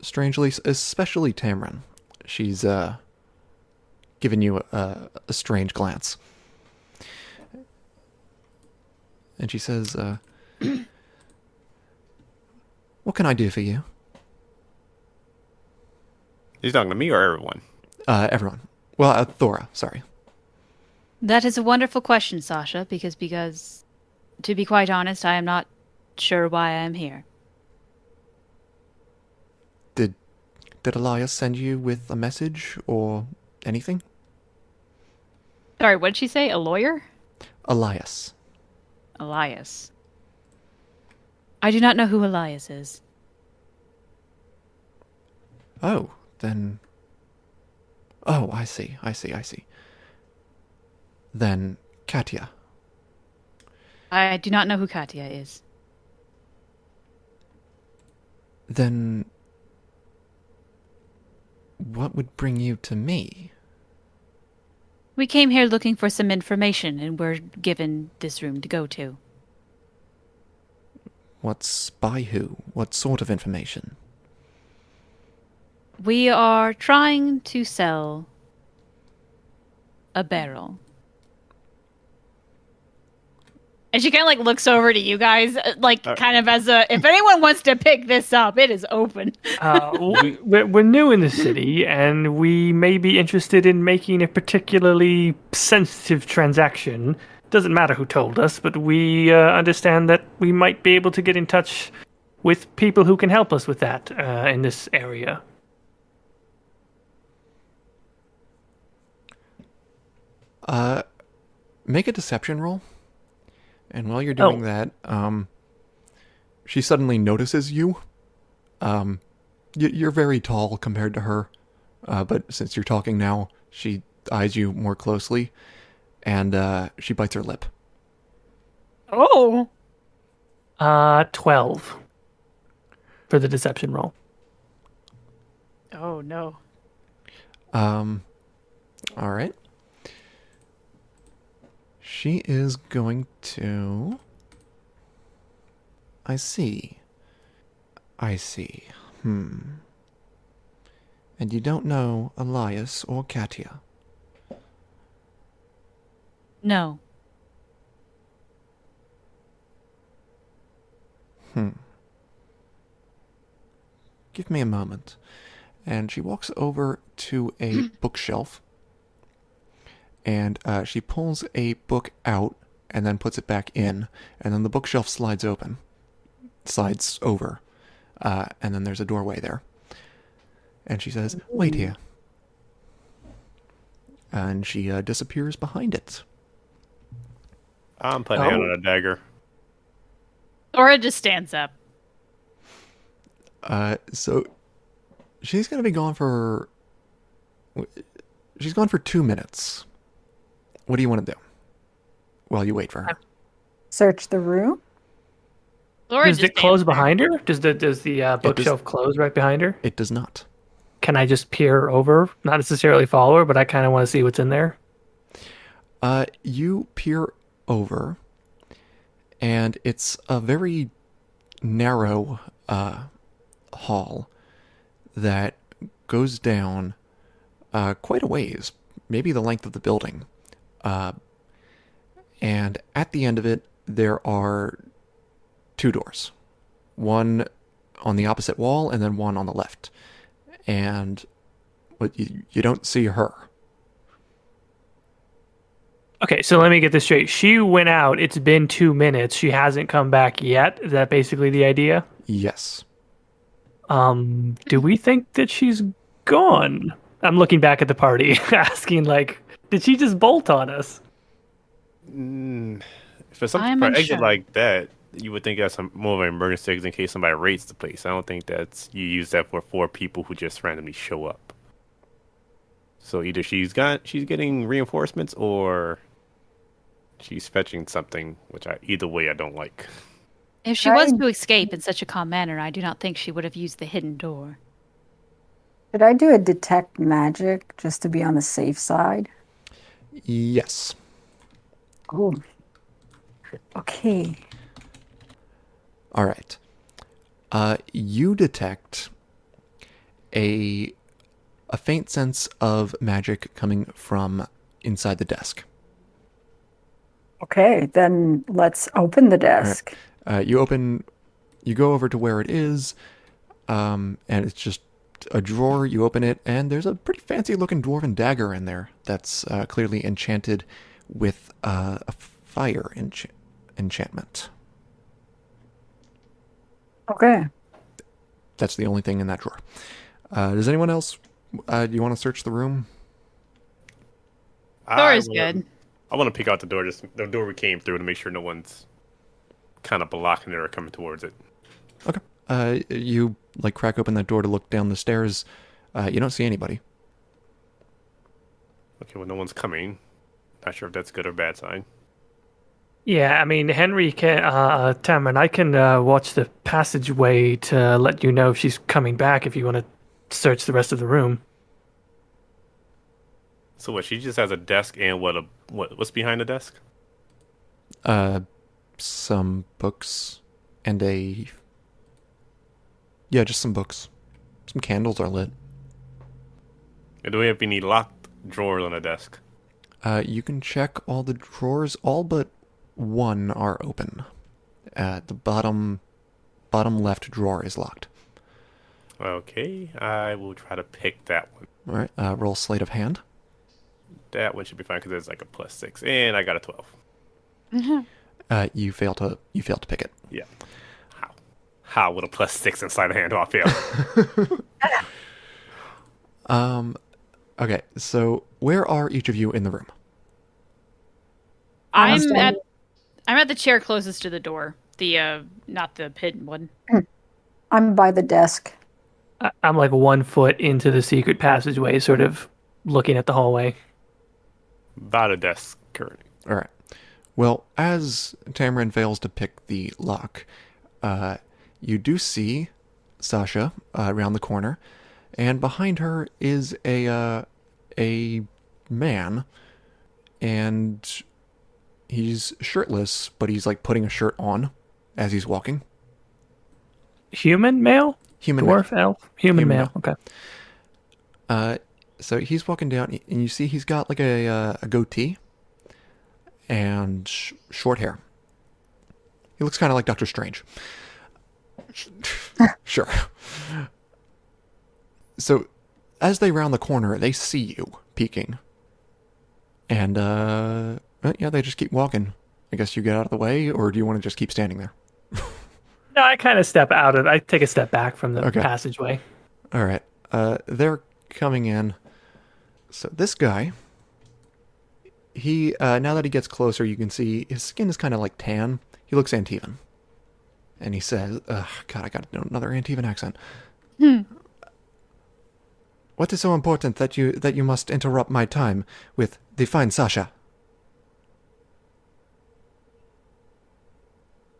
strangely, especially Tamron. She's giving you a strange glance. And she says, what can I do for you? He's talking to me or everyone? Everyone. Well, Thora, sorry. That is a wonderful question, Sasha, because to be quite honest, I am not sure why I am here. Did Elias send you with a message or anything? Sorry, what did she say? A lawyer? Elias. Elias. I do not know who Elias is. Oh, then... Oh, I see. Then, Katia. I do not know who Katia is. Then... What would bring you to me? We came here looking for some information, and we're given this room to go to. What's by who? What sort of information? We are trying to sell a barrel. And she kind of like looks over to you guys, kind of as a, if anyone wants to pick this up, it is open. We're new in the city, and we may be interested in making a particularly sensitive transaction. Doesn't matter who told us, but we understand that we might be able to get in touch with people who can help us with that in this area. Make a deception roll. And while you're doing that, she suddenly notices you. You're very tall compared to her, but since you're talking now, she eyes you more closely, and she bites her lip. Oh. 12 for the deception roll. Oh, no. All right. She is going to... I see. And you don't know Elias or Katia? No. Give me a moment. And she walks over to a bookshelf. And she pulls a book out and then puts it back in. And then the bookshelf slides over. And then there's a doorway there. And she says, wait here. And she disappears behind it. I'm putting a hand on a dagger. Thora just stands up. So she's going to be gone for... She's gone for 2 minutes. What do you want to do while you wait for her? Search the room. Thora Does just it close stands there. behind her? Does the bookshelf close right behind her? It does not. Can I just peer over? Not necessarily follow her, but I kind of want to see what's in there. You peer over, and it's a very narrow hall that goes down quite a ways, maybe the length of the building. And at the end of it, there are 2 doors. One on the opposite wall, and then one on the left. But you don't see her. Okay, so let me get this straight. She went out. It's been 2 minutes. She hasn't come back yet. Is that basically the idea? Yes. Do we think that she's gone? I'm looking back at the party, asking, did she just bolt on us? For something I'm for an exit unsure. like that, you would think that's more of an emergency exit in case somebody raids the place. I don't think that's you use that for 4 people who just randomly show up. So either she's getting reinforcements or she's fetching something, which either way I don't like. If she was to escape in such a calm manner, I do not think she would have used the hidden door. Should I do a detect magic just to be on the safe side? Yes. Oh. Okay. All right. You detect a faint sense of magic coming from inside the desk. Okay, then let's open the desk. You go over to where it is, and it's just a drawer. You open it, and there's a pretty fancy looking dwarven dagger in there that's clearly enchanted with a fire enchantment. Okay. That's the only thing in that drawer. Does anyone else, do you want to search the room? Thora's good. I want to peek out the door, just the door we came through, to make sure no one's kind of blocking it or coming towards it. Okay. You crack open that door to look down the stairs. You don't see anybody. Okay, well, no one's coming. Not sure if that's good or bad sign. Yeah, I mean, Henry can, Tamron, I can watch the passageway to let you know if she's coming back if you want to search the rest of the room. So what? She just has a desk and what's behind the desk? Some books and just some books. Some candles are lit. And do we have any locked drawers on the desk? You can check all the drawers. All but one are open. The bottom left drawer is locked. Okay, I will try to pick that one. All right. Roll sleight of hand. That one should be fine because it's like a +6, and I got a 12. You fail to pick it. Yeah. How would a +6 inside a hand do I fail? Okay. So where are each of you in the room? I'm at the chair closest to the door. The not the hidden one. I'm by the desk. I'm like 1 foot into the secret passageway, sort of looking at the hallway. By the desk currently. All right. Well, as Tamron fails to pick the lock, you do see Sasha around the corner, and behind her is a man, and he's shirtless, but he's putting a shirt on as he's walking. Human male? Human Dwarf, male. elf? Human Human male. Okay. So he's walking down, and you see he's got a goatee and short hair. He looks kind of like Doctor Strange. Sure. So as they round the corner, they see you peeking. And, they just keep walking. I guess you get out of the way, or do you want to just keep standing there? No, I kind of step out of. I take a step back from the Okay. passageway. All right. They're coming in. So this guy, he now that he gets closer, you can see his skin is kind of tan. He looks Antivan, and he says, "God, I got to do another Antivan accent." What is so important that you must interrupt my time with the fine Sasha?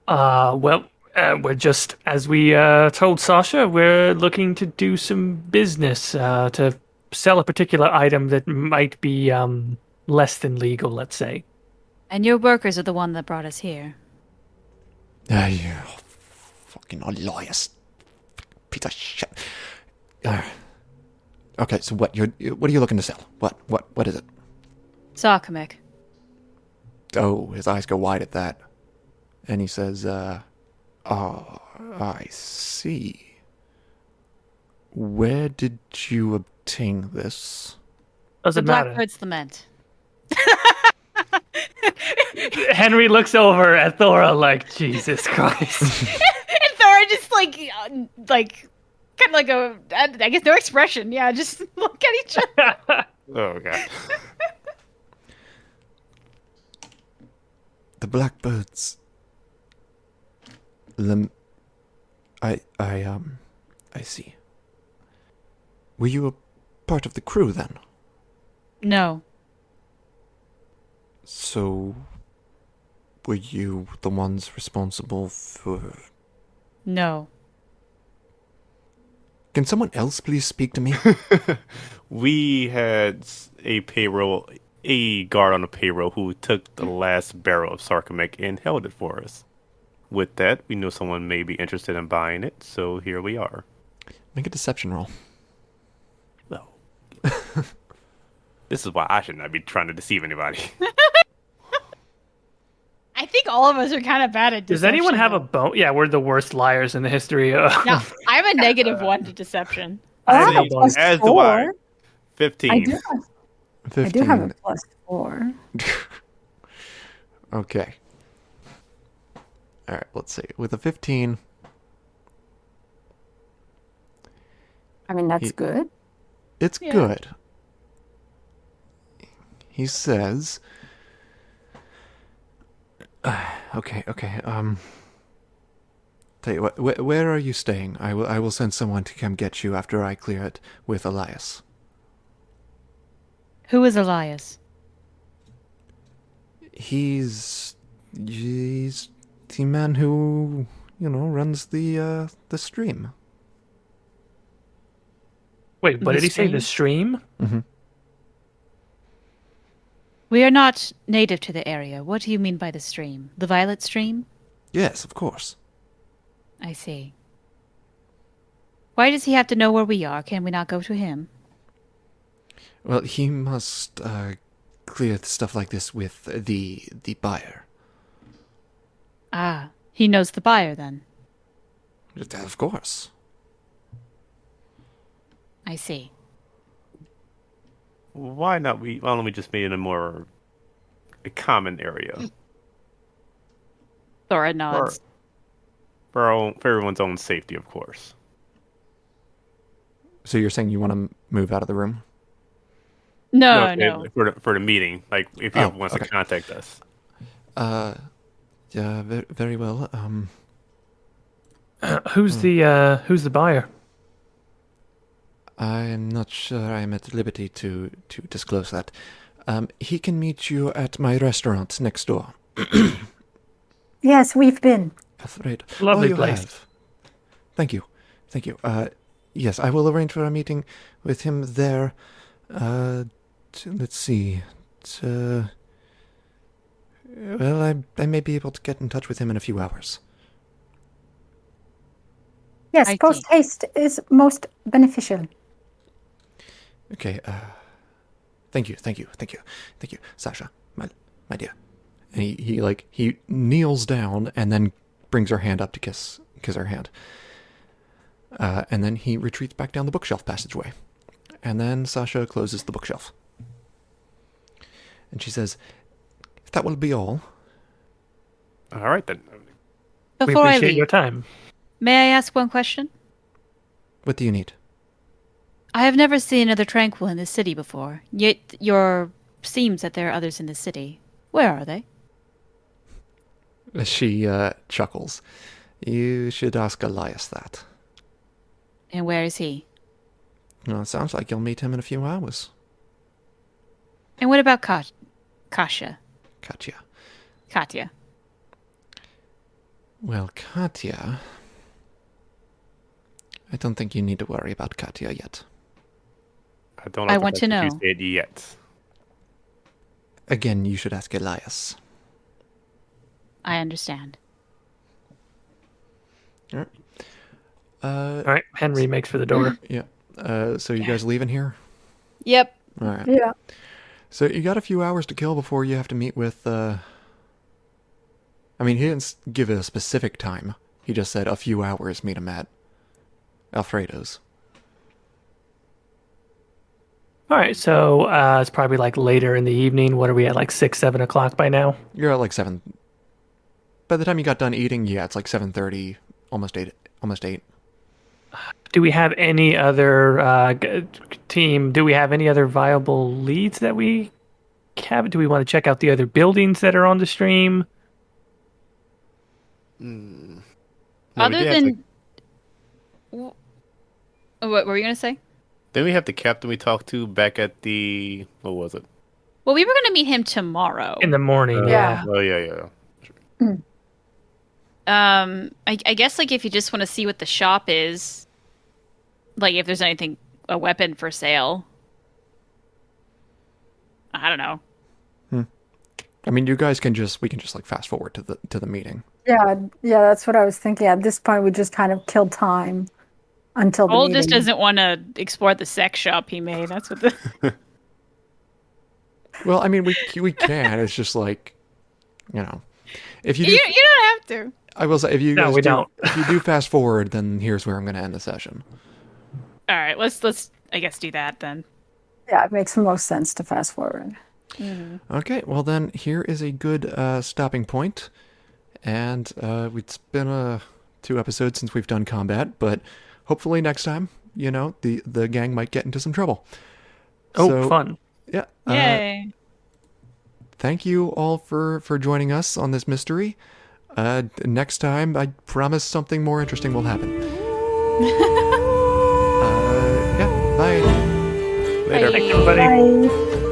We're just, as we told Sasha, we're looking to do some business to sell a particular item that might be less than legal, let's say. And your workers are the one that brought us here. You fucking liars, piece of shit. Okay, so what are you looking to sell? What is it? Sarcamic. Oh, his eyes go wide at that, and he says, "Oh, I see. Where did you obtain this?" Doesn't The matter. Blackbird's lament. Henry looks over at Thora like, Jesus Christ. And Thora just kind of like I guess no expression. Yeah, just look at each other. Oh god. The Blackbirds. I see. Were you a part of the crew then? No. So, were you the ones responsible for... No. Can someone else please speak to me? We had a guard on the payroll who took the last barrel of Sarcamic and held it for us. with that, we know someone may be interested in buying it, so here we are. Make a deception roll. Well, this is why I should not be trying to deceive anybody. I think all of us are kind of bad at deception. Does anyone have a though. bone? Yeah, we're the worst liars in the history of. No, I have a -1 to deception. I have I a plus As do I. 4. 15. I do have, 15. I do have a plus 4. Okay. All right, let's see. With a 15, I mean, that's good. it's Yeah. good. He says, okay. Tell you what, where are you staying? I will send someone to come get you after I clear it with Elias. Who is Elias? He's the man who, runs the stream. Wait, what The did he say? The stream? Mm-hmm. We are not native to the area. What do you mean by the stream? The Violet Stream? Yes, of course. I see. Why does he have to know where we are? Can we not go to him? Well, he must clear stuff like this with the buyer. Ah, he knows the buyer then. Of course. I see. Why not? Why don't we just make it a common area Thora nods. for everyone's own safety, of course. So you're saying you want to move out of the room? No. For the meeting, like if he wants to contact us. Yeah, very well. Who's the buyer? I'm not sure I'm at liberty to disclose that. He can meet you at my restaurant next door. Yes, we've been. Alfredo. Lovely you place. have. Thank you. Yes, I will arrange for a meeting with him there. Let's see. Well, I may be able to get in touch with him in a few hours. Yes, I see. post haste is most beneficial. Okay. Thank you, Sasha, my dear. And he kneels down and then brings her hand up to kiss her hand. And then he retreats back down the bookshelf passageway. And then Sasha closes the bookshelf. And she says, "If that will be all." All right then. We Before I appreciate leave, your time. may I ask one question? What do you need? I have never seen another tranquil in this city before. Yet seems that there are others in the city. Where are they? She chuckles. You should ask Elias that. And where is he? Well, it sounds like you'll meet him in a few hours. And what about Katya? Katya. Well, Katya... I don't think you need to worry about Katya yet. I want to know. You said yet. Again, you should ask Elias. I understand. All right. All right, Henry makes for the door. Yeah. So you guys leaving here? Yep. All right. Yeah. So you got a few hours to kill before you have to meet with... I mean, he didn't give it a specific time. He just said a few hours, meet him at Alfredo's. All right, so it's probably like later in the evening. What are we at, like 6, 7 o'clock by now? You're at like 7. By the time you got done eating, yeah, it's like 7:30, almost 8. Do we have any other team? Do we have any other viable leads that we have? Do we want to check out the other buildings that are on the stream? No, Other than... What were you going to say? Then we have the captain we talked to back at the... What was it? Well, we were going to meet him tomorrow. In the morning, yeah. Oh, yeah. I guess, like, if you just want to see what the shop is, like, if there's anything, a weapon for sale. I don't know. I mean, we can just like fast forward to the meeting. Yeah, that's what I was thinking. At this point, we just kind of kill time until the Cole meeting. just doesn't want to explore the sex shop he made. That's what the. Well, I mean, we can. It's just like, if you do, You don't have to. I will say, if you No, guys we do, don't. if you do fast forward, then here's where I'm going to end the session. All right, let's I guess do that then. Yeah, it makes the most sense to fast forward. Okay, well then, here is a good stopping point. And it's been 2 episodes since we've done combat, but hopefully next time, the gang might get into some trouble. Oh, So, fun. Yeah. Yay. Thank you all for joining us on this mystery. Next time, I promise something more interesting will happen. Yeah, bye. Later. Thanks, everybody. Bye.